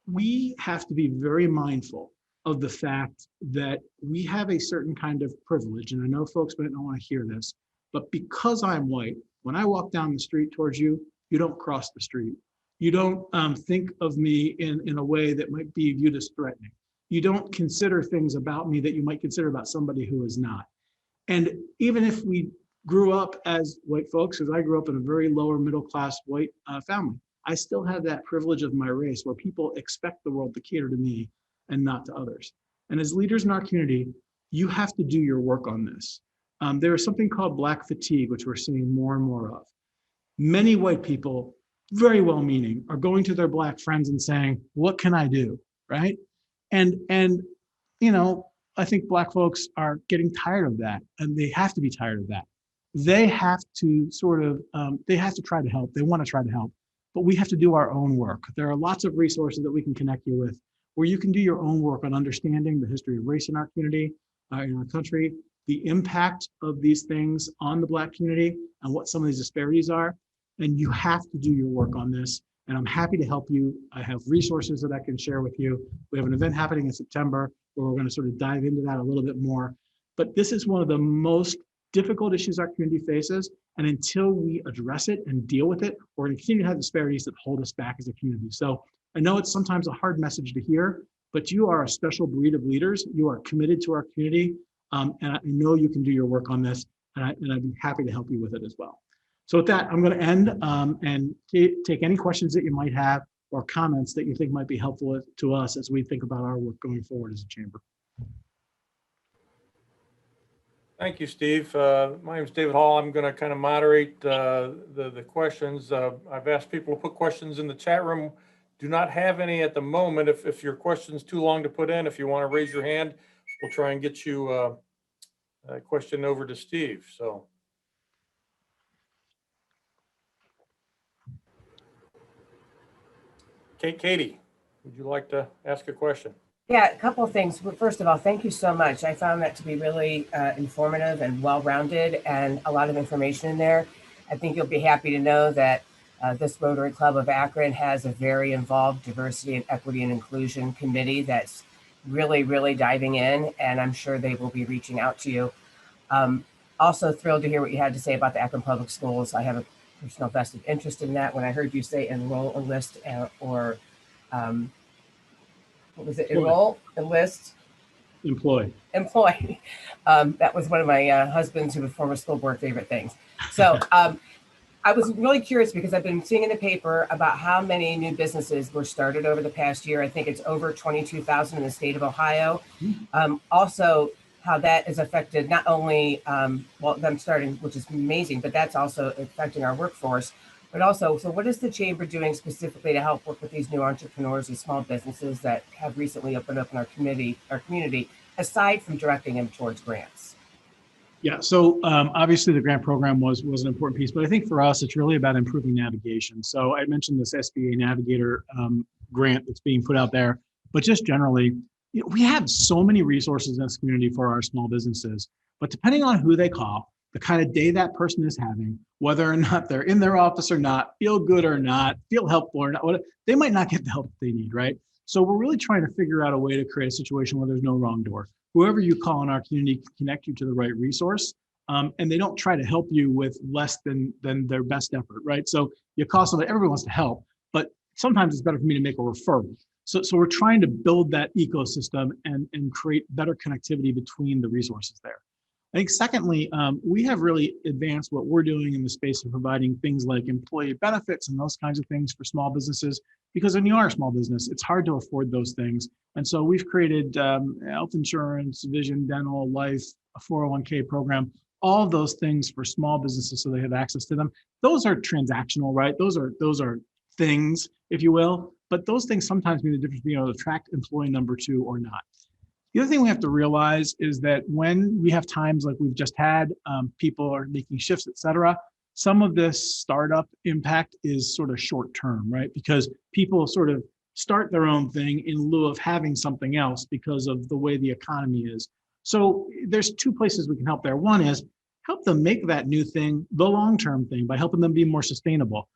We have to be very mindful of the fact that we have a certain kind of privilege, and I know folks might not want to hear this, but because I'm white, when I walk down the street towards you, you don't cross the street. You don't think of me in a way that might be viewed as threatening. You don't consider things about me that you might consider about somebody who is not. And even if we grew up as white folks, as I grew up in a very lower middle class white family, I still have that privilege of my race where people expect the world to cater to me and not to others. And as leaders in our community, you have to do your work on this. There is something called Black fatigue, which we're seeing more and more of. Many white people, very well-meaning, are going to their Black friends and saying, what can I do, right? And I think Black folks are getting tired of that, and they have to be tired of that. They have to sort of, they have to try to help. They want to try to help, but we have to do our own work. There are lots of resources that we can connect you with where you can do your own work on understanding the history of race in our community, in our country, the impact of these things on the Black community and what some of these disparities are. And you have to do your work on this. And I'm happy to help you. I have resources that I can share with you. We have an event happening in September where we're going to sort of dive into that a little bit more. But this is one of the most difficult issues our community faces. And until we address it and deal with it, we're going to continue to have disparities that hold us back as a community. So I know it's sometimes a hard message to hear, but you are a special breed of leaders. You are committed to our community. And I know you can do your work on this, and I'd be happy to help you with it as well. So with that, I'm going to end and take any questions that you might have or comments that you think might be helpful to us as we think about our work going forward as a chamber.
Thank you, Steve. My name is David Hall. I'm going to kind of moderate the questions. I've asked people to put questions in the chat room. Do not have any at the moment. If your question's too long to put in, if you want to raise your hand, we'll try and get you a question over to Steve. So. Katie, would you like to ask a question?
Yeah, a couple of things. First of all, thank you so much. I found that to be really informative and well-rounded and a lot of information in there. I think you'll be happy to know that this Rotary Club of Akron has a very involved diversity and equity and inclusion committee that's really, really diving in, and I'm sure they will be reaching out to you. Also thrilled to hear what you had to say about the Akron Public Schools. I have a personal vested interest in that. When I heard you say enroll, enlist, or what was it? Enroll, enlist,
employ.
That was one of my husband's, who was former school board, favorite things. So I was really curious because I've been seeing in the paper about how many new businesses were started over the past year. I think it's over 22,000 in the state of Ohio. Also, how that has affected not only them starting, which is amazing, but that's also affecting our workforce. But also, so what is the chamber doing specifically to help work with these new entrepreneurs and small businesses that have recently opened up in our community, aside from directing them towards grants?
Yeah, so obviously the grant program was an important piece, but I think for us, it's really about improving navigation. So I mentioned this SBA Navigator grant that's being put out there, but just generally, we have so many resources in this community for our small businesses, but depending on who they call, the kind of day that person is having, whether or not they're in their office or not, feel good or not, feel helpful or not, they might not get the help that they need, right? So we're really trying to figure out a way to create a situation where there's no wrong door. Whoever you call in our community can connect you to the right resource, and they don't try to help you with less than their best effort, right? So you call somebody, everybody wants to help, but sometimes it's better for me to make a referral. So we're trying to build that ecosystem and create better connectivity between the resources there. I think secondly, we have really advanced what we're doing in the space of providing things like employee benefits and those kinds of things for small businesses, because when you are a small business, it's hard to afford those things. And so we've created health insurance, vision, dental, life, a 401k program, all of those things for small businesses so they have access to them. Those are transactional, right? Those are things, if you will, but those things sometimes mean the difference between able to attract employee number 2 or not. The other thing we have to realize is that when we have times like we've just had, people are making shifts, et cetera, some of this startup impact is sort of short term, right? Because people sort of start their own thing in lieu of having something else because of the way the economy is. So there's 2 places we can help there. One is help them make that new thing the long-term thing by helping them be more sustainable,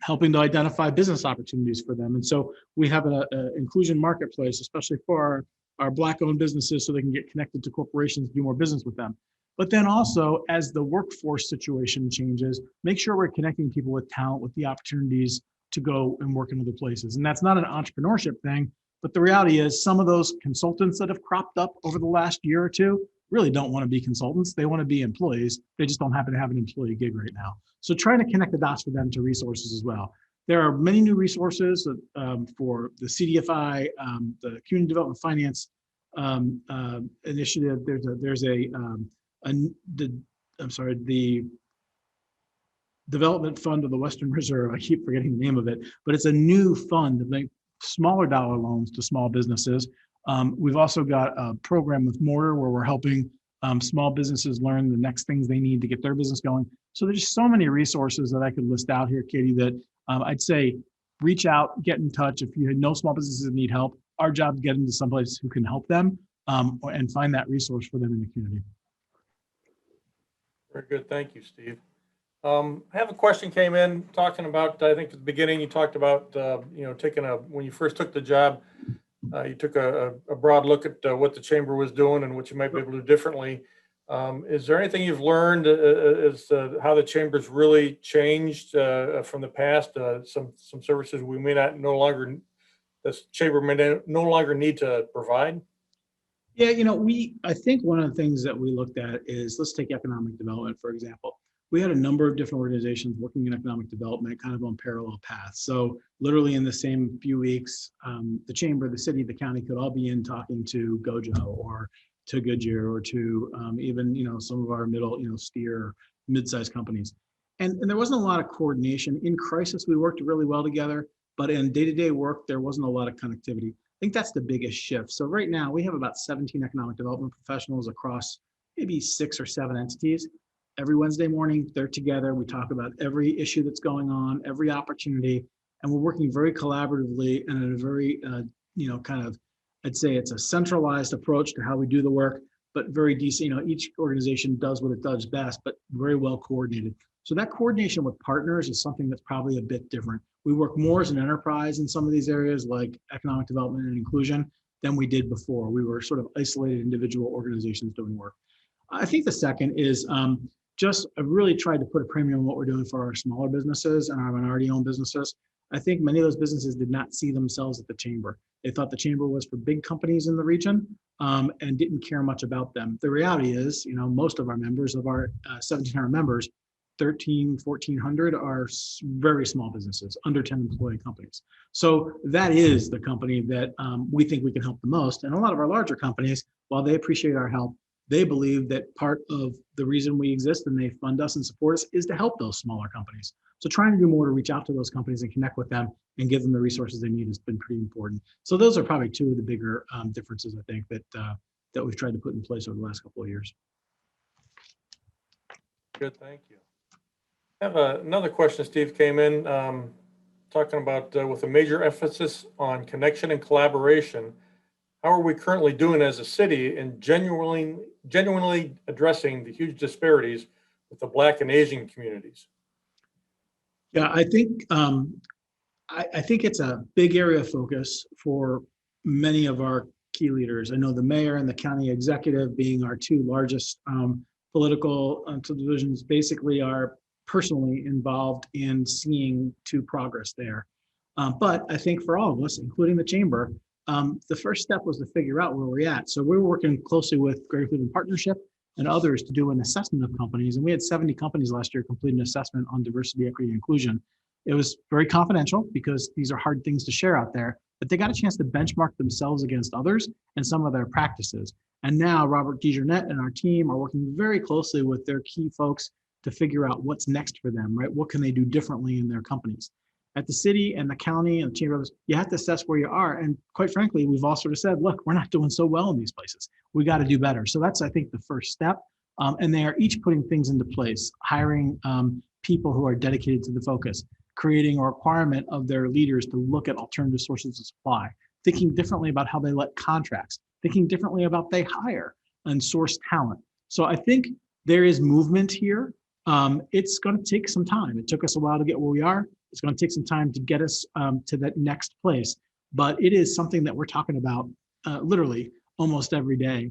helping to identify business opportunities for them. And so we have an inclusion marketplace, especially for our Black-owned businesses, so they can get connected to corporations, do more business with them. But then also, as the workforce situation changes, make sure we're connecting people with talent, with the opportunities to go and work in other places. And that's not an entrepreneurship thing, but the reality is some of those consultants that have cropped up over the last year or 2 really don't want to be consultants. They want to be employees. They just don't happen to have an employee gig right now. So trying to connect the dots for them to resources as well. There are many new resources for the CDFI, the Community Development Finance initiative. The Development Fund of the Western Reserve. I keep forgetting the name of it, but it's a new fund to make smaller dollar loans to small businesses. We've also got a program with Mortar where we're helping small businesses learn the next things they need to get their business going. So there's just so many resources that I could list out here, Katie, that I'd say reach out, get in touch. If you know small businesses that need help, our job is to get into someplace who can help them and find that resource for them in the community.
Very good. Thank you, Steve. I have a question came in talking about, I think at the beginning you talked about, when you first took the job, you took a broad look at what the chamber was doing and what you might be able to do differently. Is there anything you've learned as to how the chamber's really changed from the past? Some services we may not no longer, this chamber may no longer need to provide?
Yeah, I think one of the things that we looked at is, let's take economic development, for example. We had a number of different organizations working in economic development kind of on parallel paths. So literally in the same few weeks, the chamber, the city, the county could all be in talking to Gojo or to Goodyear or to even, some of our middle, steer mid-sized companies. And there wasn't a lot of coordination. In crisis, we worked really well together, but in day-to-day work, there wasn't a lot of connectivity. I think that's the biggest shift. So right now we have about 17 economic development professionals across maybe 6 or 7 entities. Every Wednesday morning, they're together. We talk about every issue that's going on, every opportunity, and we're working very collaboratively and in a very, I'd say it's a centralized approach to how we do the work, but very decent. Each organization does what it does best, but very well coordinated. So that coordination with partners is something that's probably a bit different. We work more as an enterprise in some of these areas like economic development and inclusion than we did before. We were sort of isolated individual organizations doing work. I think the second is I really tried to put a premium on what we're doing for our smaller businesses and our minority-owned businesses. I think many of those businesses did not see themselves at the chamber. They thought the chamber was for big companies in the region and didn't care much about them. The reality is, most of our members, of our 1,700 members, 1,400 are very small businesses, under 10 employee companies. So that is the company that we think we can help the most. And a lot of our larger companies, while they appreciate our help, they believe that part of the reason we exist and they fund us and support us is to help those smaller companies. So trying to do more to reach out to those companies and connect with them and give them the resources they need has been pretty important. So those are probably two of the bigger differences, I think, that we've tried to put in place over the last couple of years.
Good, thank you. I have another question. Steve came in talking about with a major emphasis on connection and collaboration. How are we currently doing as a city in genuinely addressing the huge disparities with the Black and Asian communities?
Yeah, I think it's a big area of focus for many of our key leaders. I know the mayor and the county executive, being our two largest political divisions, basically are personally involved in seeing to progress there. But I think for all of us, including the chamber, the first step was to figure out where we're at. So we're working closely with Greater Akron Partnership and others to do an assessment of companies. And we had 70 companies last year complete an assessment on diversity, equity, and inclusion. It was very confidential because these are hard things to share out there, but they got a chance to benchmark themselves against others and some of their practices. And now Robert DeJarnette and our team are working very closely with their key folks to figure out what's next for them, right? What can they do differently in their companies? At the city and the county and the chamber, you have to assess where you are. And quite frankly, we've all sort of said, look, we're not doing so well in these places. We got to do better. So that's, I think, the first step. And they are each putting things into place, hiring people who are dedicated to the focus, creating a requirement of their leaders to look at alternative sources of supply, thinking differently about how they let contracts, thinking differently about they hire and source talent. So I think there is movement here. It's going to take some time. It took us a while to get where we are. It's going to take some time to get us to that next place, but it is something that we're talking about literally almost every day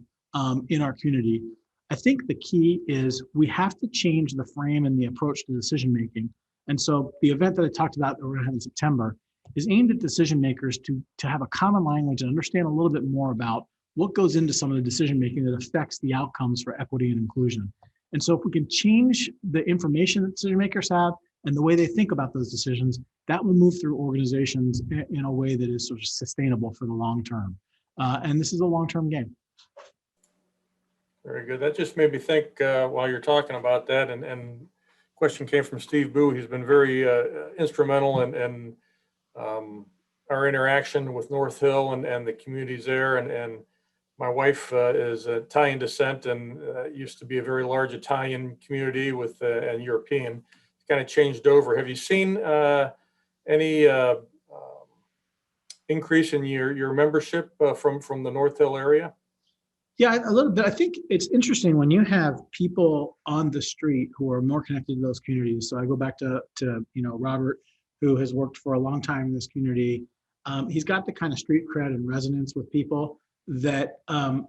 in our community. I think the key is we have to change the frame and the approach to decision making. And so the event that I talked about that we're going to have in September is aimed at decision makers to have a common language and understand a little bit more about what goes into some of the decision making that affects the outcomes for equity and inclusion. And so if we can change the information that decision makers have and the way they think about those decisions, that will move through organizations in a way that is sort of sustainable for the long term. And this is a long-term game.
Very good. That just made me think while you're talking about that, and question came from Steve Boo. He's been very instrumental in our interaction with North Hill and the communities there. And my wife is Italian descent and used to be a very large Italian community with and European. It's kind of changed over. Have you seen any increase in your membership from the North Hill area?
Yeah, a little bit. I think it's interesting when you have people on the street who are more connected to those communities. So I go back to Robert, who has worked for a long time in this community. He's got the kind of street cred and resonance with people that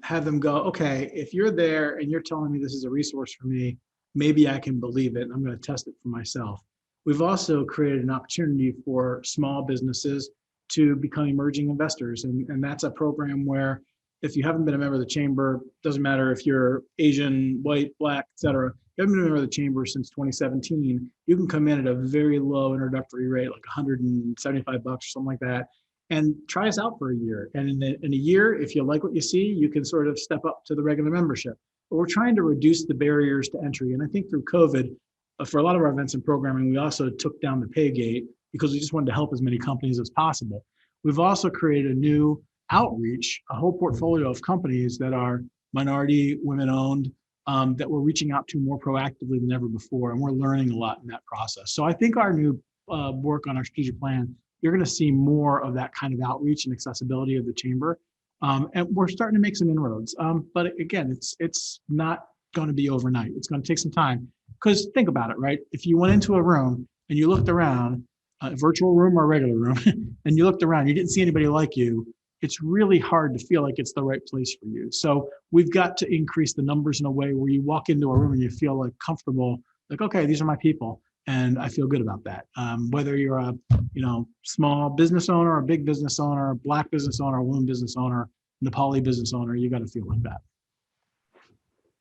have them go, okay, if you're there and you're telling me this is a resource for me, maybe I can believe it and I'm going to test it for myself. We've also created an opportunity for small businesses to become emerging investors. And that's a program where if you haven't been a member of the chamber, doesn't matter if you're Asian, white, black, et cetera, you haven't been a member of the chamber since 2017, you can come in at a very low introductory rate, like $175 or something like that, and try us out for a year. And in a year, if you like what you see, you can sort of step up to the regular membership. But we're trying to reduce the barriers to entry. And I think through COVID, for a lot of our events and programming, we also took down the pay gate because we just wanted to help as many companies as possible. We've also created a new outreach, a whole portfolio of companies that are minority, women-owned, that we're reaching out to more proactively than ever before. And we're learning a lot in that process. So I think our new work on our strategic plan, you're going to see more of that kind of outreach and accessibility of the chamber. And we're starting to make some inroads. But again, it's not going to be overnight. It's going to take some time. Because think about it, right? If you went into a room and you looked around, a virtual room or a regular room, and you looked around, you didn't see anybody like you, it's really hard to feel like it's the right place for you. So we've got to increase the numbers in a way where you walk into a room and you feel like comfortable, like, okay, these are my people. And I feel good about that. Whether you're a small business owner, a big business owner, a black business owner, a woman business owner, Nepali business owner, you got to feel like that.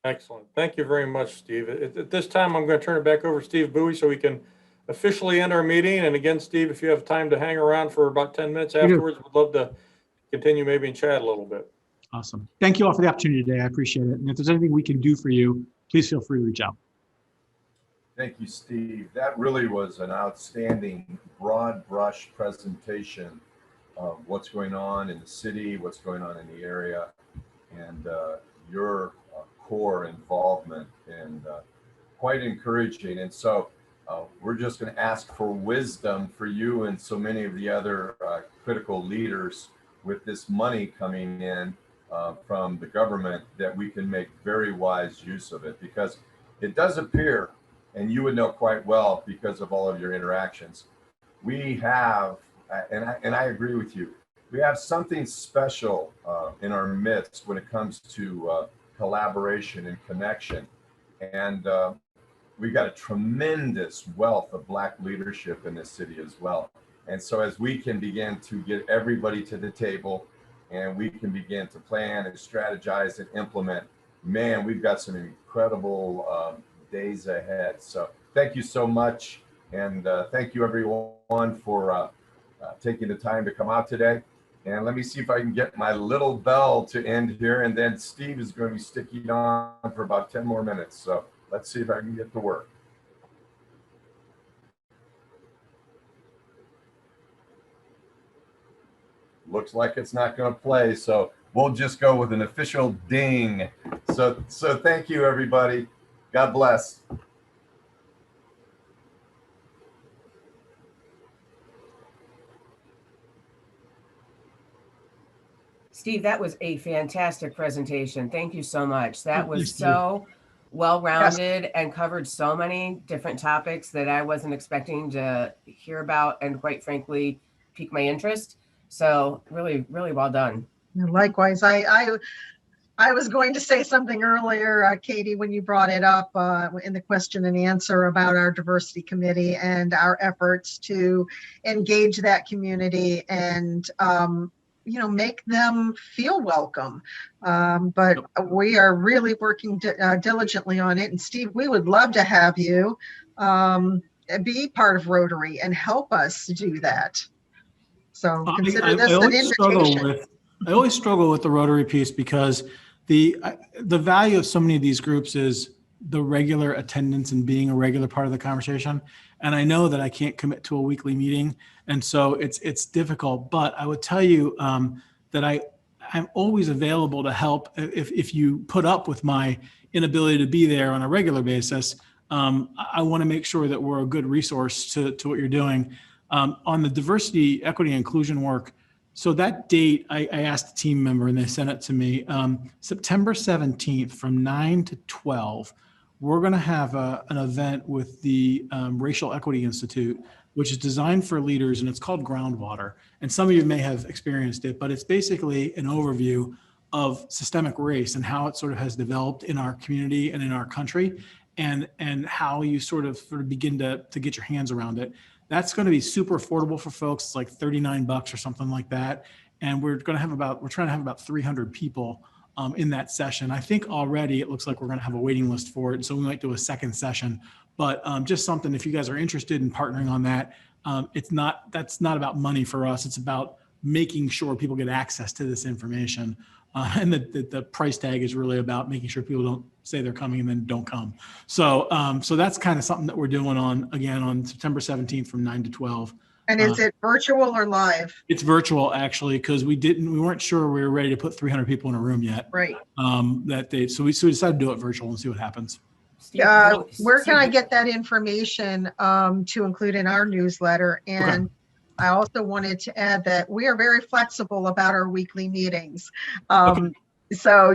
Excellent. Thank you very much, Steve. At this time, I'm going to turn it back over to Steve Bowie so we can officially end our meeting. And again, Steve, if you have time to hang around for about 10 minutes afterwards, we'd love to continue maybe and chat a little bit.
Awesome. Thank you all for the opportunity today. I appreciate it. And if there's anything we can do for you, please feel free to reach out.
Thank you, Steve. That really was an outstanding broad brush presentation of what's going on in the city, what's going on in the area, and your core involvement, and quite encouraging. And so we're just going to ask for wisdom for you and so many of the other critical leaders with this money coming in from the government, that we can make very wise use of it, because it does appear, and you would know quite well because of all of your interactions, we have, and I agree with you, we have something special in our midst when it comes to collaboration and connection. And we've got a tremendous wealth of Black leadership in this city as well. And so as we can begin to get everybody to the table and we can begin to plan and strategize and implement, man, we've got some incredible days ahead. So thank you so much. And thank you everyone for taking the time to come out today. And let me see if I can get my little bell to end here. And then Steve is going to be sticking on for about 10 more minutes. So let's see if I can get to work. Looks like it's not going to play. So we'll just go with an official ding. So thank you, everybody. God bless.
Steve, that was a fantastic presentation. Thank you so much. That was so well-rounded and covered so many different topics that I wasn't expecting to hear about, and quite frankly, pique my interest. So really, really well done.
Likewise, I was going to say something earlier, Katie, when you brought it up in the question and answer about our diversity committee and our efforts to engage that community and make them feel welcome. But we are really working diligently on it. And Steve, we would love to have you be part of Rotary and help us do that. So consider this an invitation.
I always struggle with the Rotary piece, because the value of so many of these groups is the regular attendance and being a regular part of the conversation. And I know that I can't commit to a weekly meeting, and so it's difficult. But I would tell you that I'm always available to help if you put up with my inability to be there on a regular basis. I want to make sure that we're a good resource to what you're doing. On the diversity, equity, and inclusion work, so that date, I asked a team member and they sent it to me. September 17th from 9 to 12, we're going to have an event with the Racial Equity Institute, which is designed for leaders, and it's called Groundwater. And some of you may have experienced it, but it's basically an overview of systemic race and how it sort of has developed in our community and in our country, and how you sort of begin to get your hands around it. That's going to be super affordable for folks. It's like $39 or something like that. And we're trying to have about 300 people in that session. I think already it looks like we're going to have a waiting list for it. So we might do a second session, but just something, if you guys are interested in partnering on that, that's not about money for us. It's about making sure people get access to this information. And the price tag is really about making sure people don't say they're coming and then don't come. So that's kind of something that we're doing on September 17th from 9 to 12.
And is it virtual or live?
It's virtual, actually, because we weren't sure we were ready to put 300 people in a room yet.
Right.
That day. So we decided to do it virtual and see what happens.
Where can I get that information to include in our newsletter? And I also wanted to add that we are very flexible about our weekly meetings. So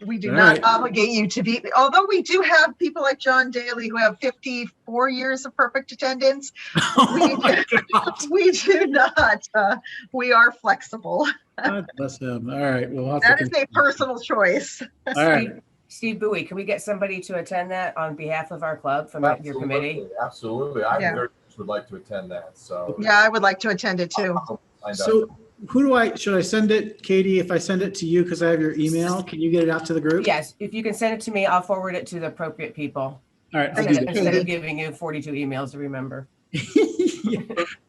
we do not obligate you to be, although we do have people like John Daly who have 54 years of perfect attendance. We do not, we are flexible.
God bless him. All right. Well,
that is a personal choice.
All right.
Steve Bowie, can we get somebody to attend that on behalf of our club from your committee?
Absolutely. I very much would like to attend that. So
yeah, I would like to attend it too.
So should I send it, Katie, if I send it to you because I have your email, can you get it out to the group?
Yes, if you can send it to me, I'll forward it to the appropriate people.
All right.
Instead of giving you 42 emails to remember.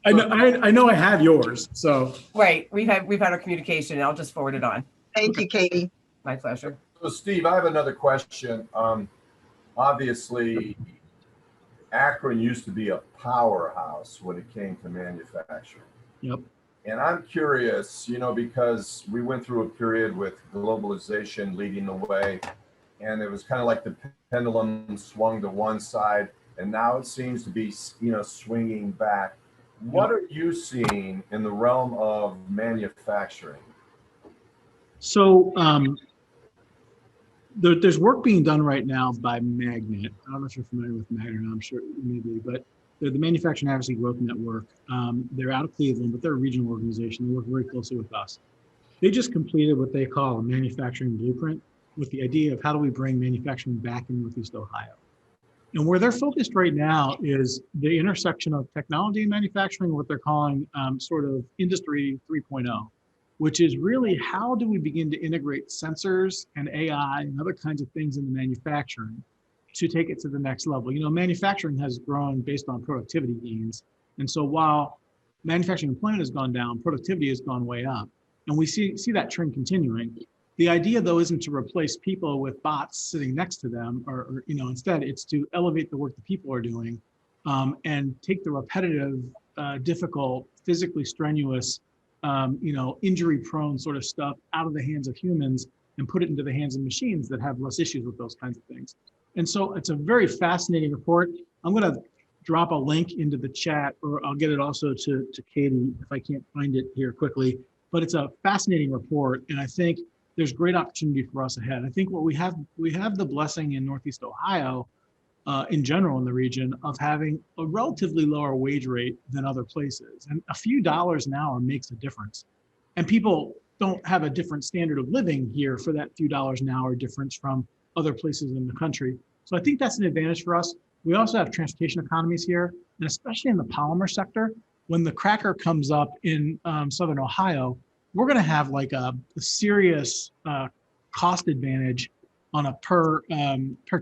I know I have yours. So
right. We've had our communication and I'll just forward it on.
Thank you, Katie.
My pleasure.
So Steve, I have another question. Obviously, Akron used to be a powerhouse when it came to manufacturing.
Yep.
And I'm curious, because we went through a period with globalization leading the way, and it was kind of like the pendulum swung to one side, and now it seems to be, swinging back. What are you seeing in the realm of manufacturing?
So there's work being done right now by Magnet. I don't know if you're familiar with Magnet, I'm sure you may be, but they're the Manufacturing Advocacy Growth Network. They're out of Cleveland, but they're a regional organization. They work very closely with us. They just completed what they call a manufacturing blueprint with the idea of how do we bring manufacturing back in Northeast Ohio. And where they're focused right now is the intersection of technology and manufacturing, what they're calling sort of Industry 3.0, which is really how do we begin to integrate sensors and AI and other kinds of things into manufacturing to take it to the next level. Manufacturing has grown based on productivity gains. And so while manufacturing employment has gone down, productivity has gone way up. And we see that trend continuing. The idea, though, isn't to replace people with bots sitting next to them, or instead it's to elevate the work that people are doing and take the repetitive, difficult, physically strenuous, injury-prone sort of stuff out of the hands of humans and put it into the hands of machines that have less issues with those kinds of things. And so it's a very fascinating report. I'm going to drop a link into the chat, or I'll get it also to Katie if I can't find it here quickly. But it's a fascinating report, and I think there's great opportunity for us ahead. I think what we have the blessing in Northeast Ohio, in general in the region, of having a relatively lower wage rate than other places. And a few dollars an hour makes a difference. And people don't have a different standard of living here for that few dollars an hour difference from other places in the country. So I think that's an advantage for us. We also have transportation economies here, and especially in the polymer sector. When the cracker comes up in Southern Ohio, we're going to have like a serious cost advantage on a per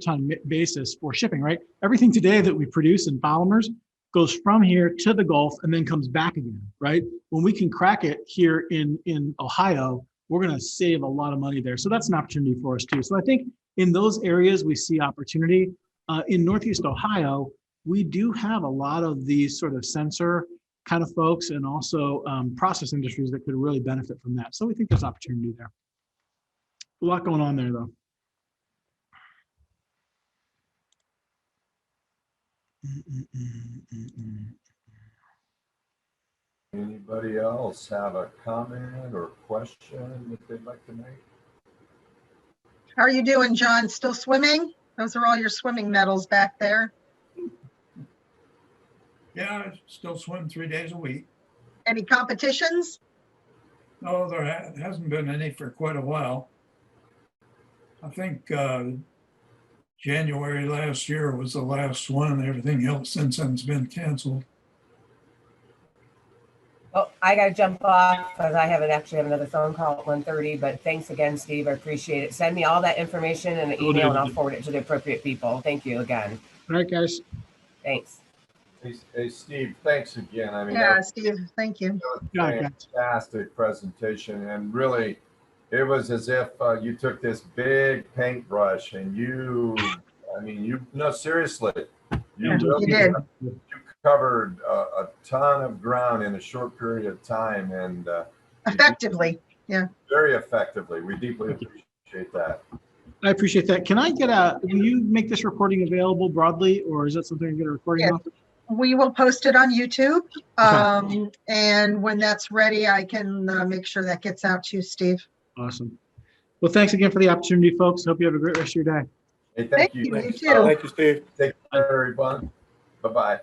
ton basis for shipping, right? Everything today that we produce in polymers goes from here to the Gulf and then comes back again, right? When we can crack it here in Ohio, we're going to save a lot of money there. So that's an opportunity for us too. So I think in those areas, we see opportunity. In Northeast Ohio, we do have a lot of these sort of sensor kind of folks and also process industries that could really benefit from that. So we think there's opportunity there. A lot going on there though.
Anybody else have a comment or question that they'd like to make?
How are you doing, John? Still swimming? Those are all your swimming medals back there.
Yeah, I still swim 3 days a week.
Any competitions?
No, there hasn't been any for quite a while. I think January last year was the last one. Everything else since then's been canceled.
Oh, I gotta jump off because I have another phone call at 1:30, but thanks again, Steve. I appreciate it. Send me all that information in an
Will do.
email and I'll forward it to the appropriate people. Thank you again.
All right, guys.
Thanks.
Hey, Steve, thanks again. I mean,
Yeah, Steve, thank you.
that was
Yeah,
a
guys.
fantastic presentation, and really, it was as if you took this big paintbrush and no, seriously, you
You
really
did.
you covered a ton of ground in a short period of time, and you did
Effectively, yeah.
very effectively. We deeply appreciate that.
I appreciate that. Can I get will you make this recording available broadly, or is that something I get a recording
Yes.
of?
We will post it on YouTube. And when that's ready, I can make sure that gets out to you, Steve.
Awesome. Well, thanks again for the opportunity, folks. Hope you have a great rest of your day.
Hey,
Thank
thank you.
you. You
Thanks,
too.
Thank you, Steve.
Take care, everyone. Bye-bye.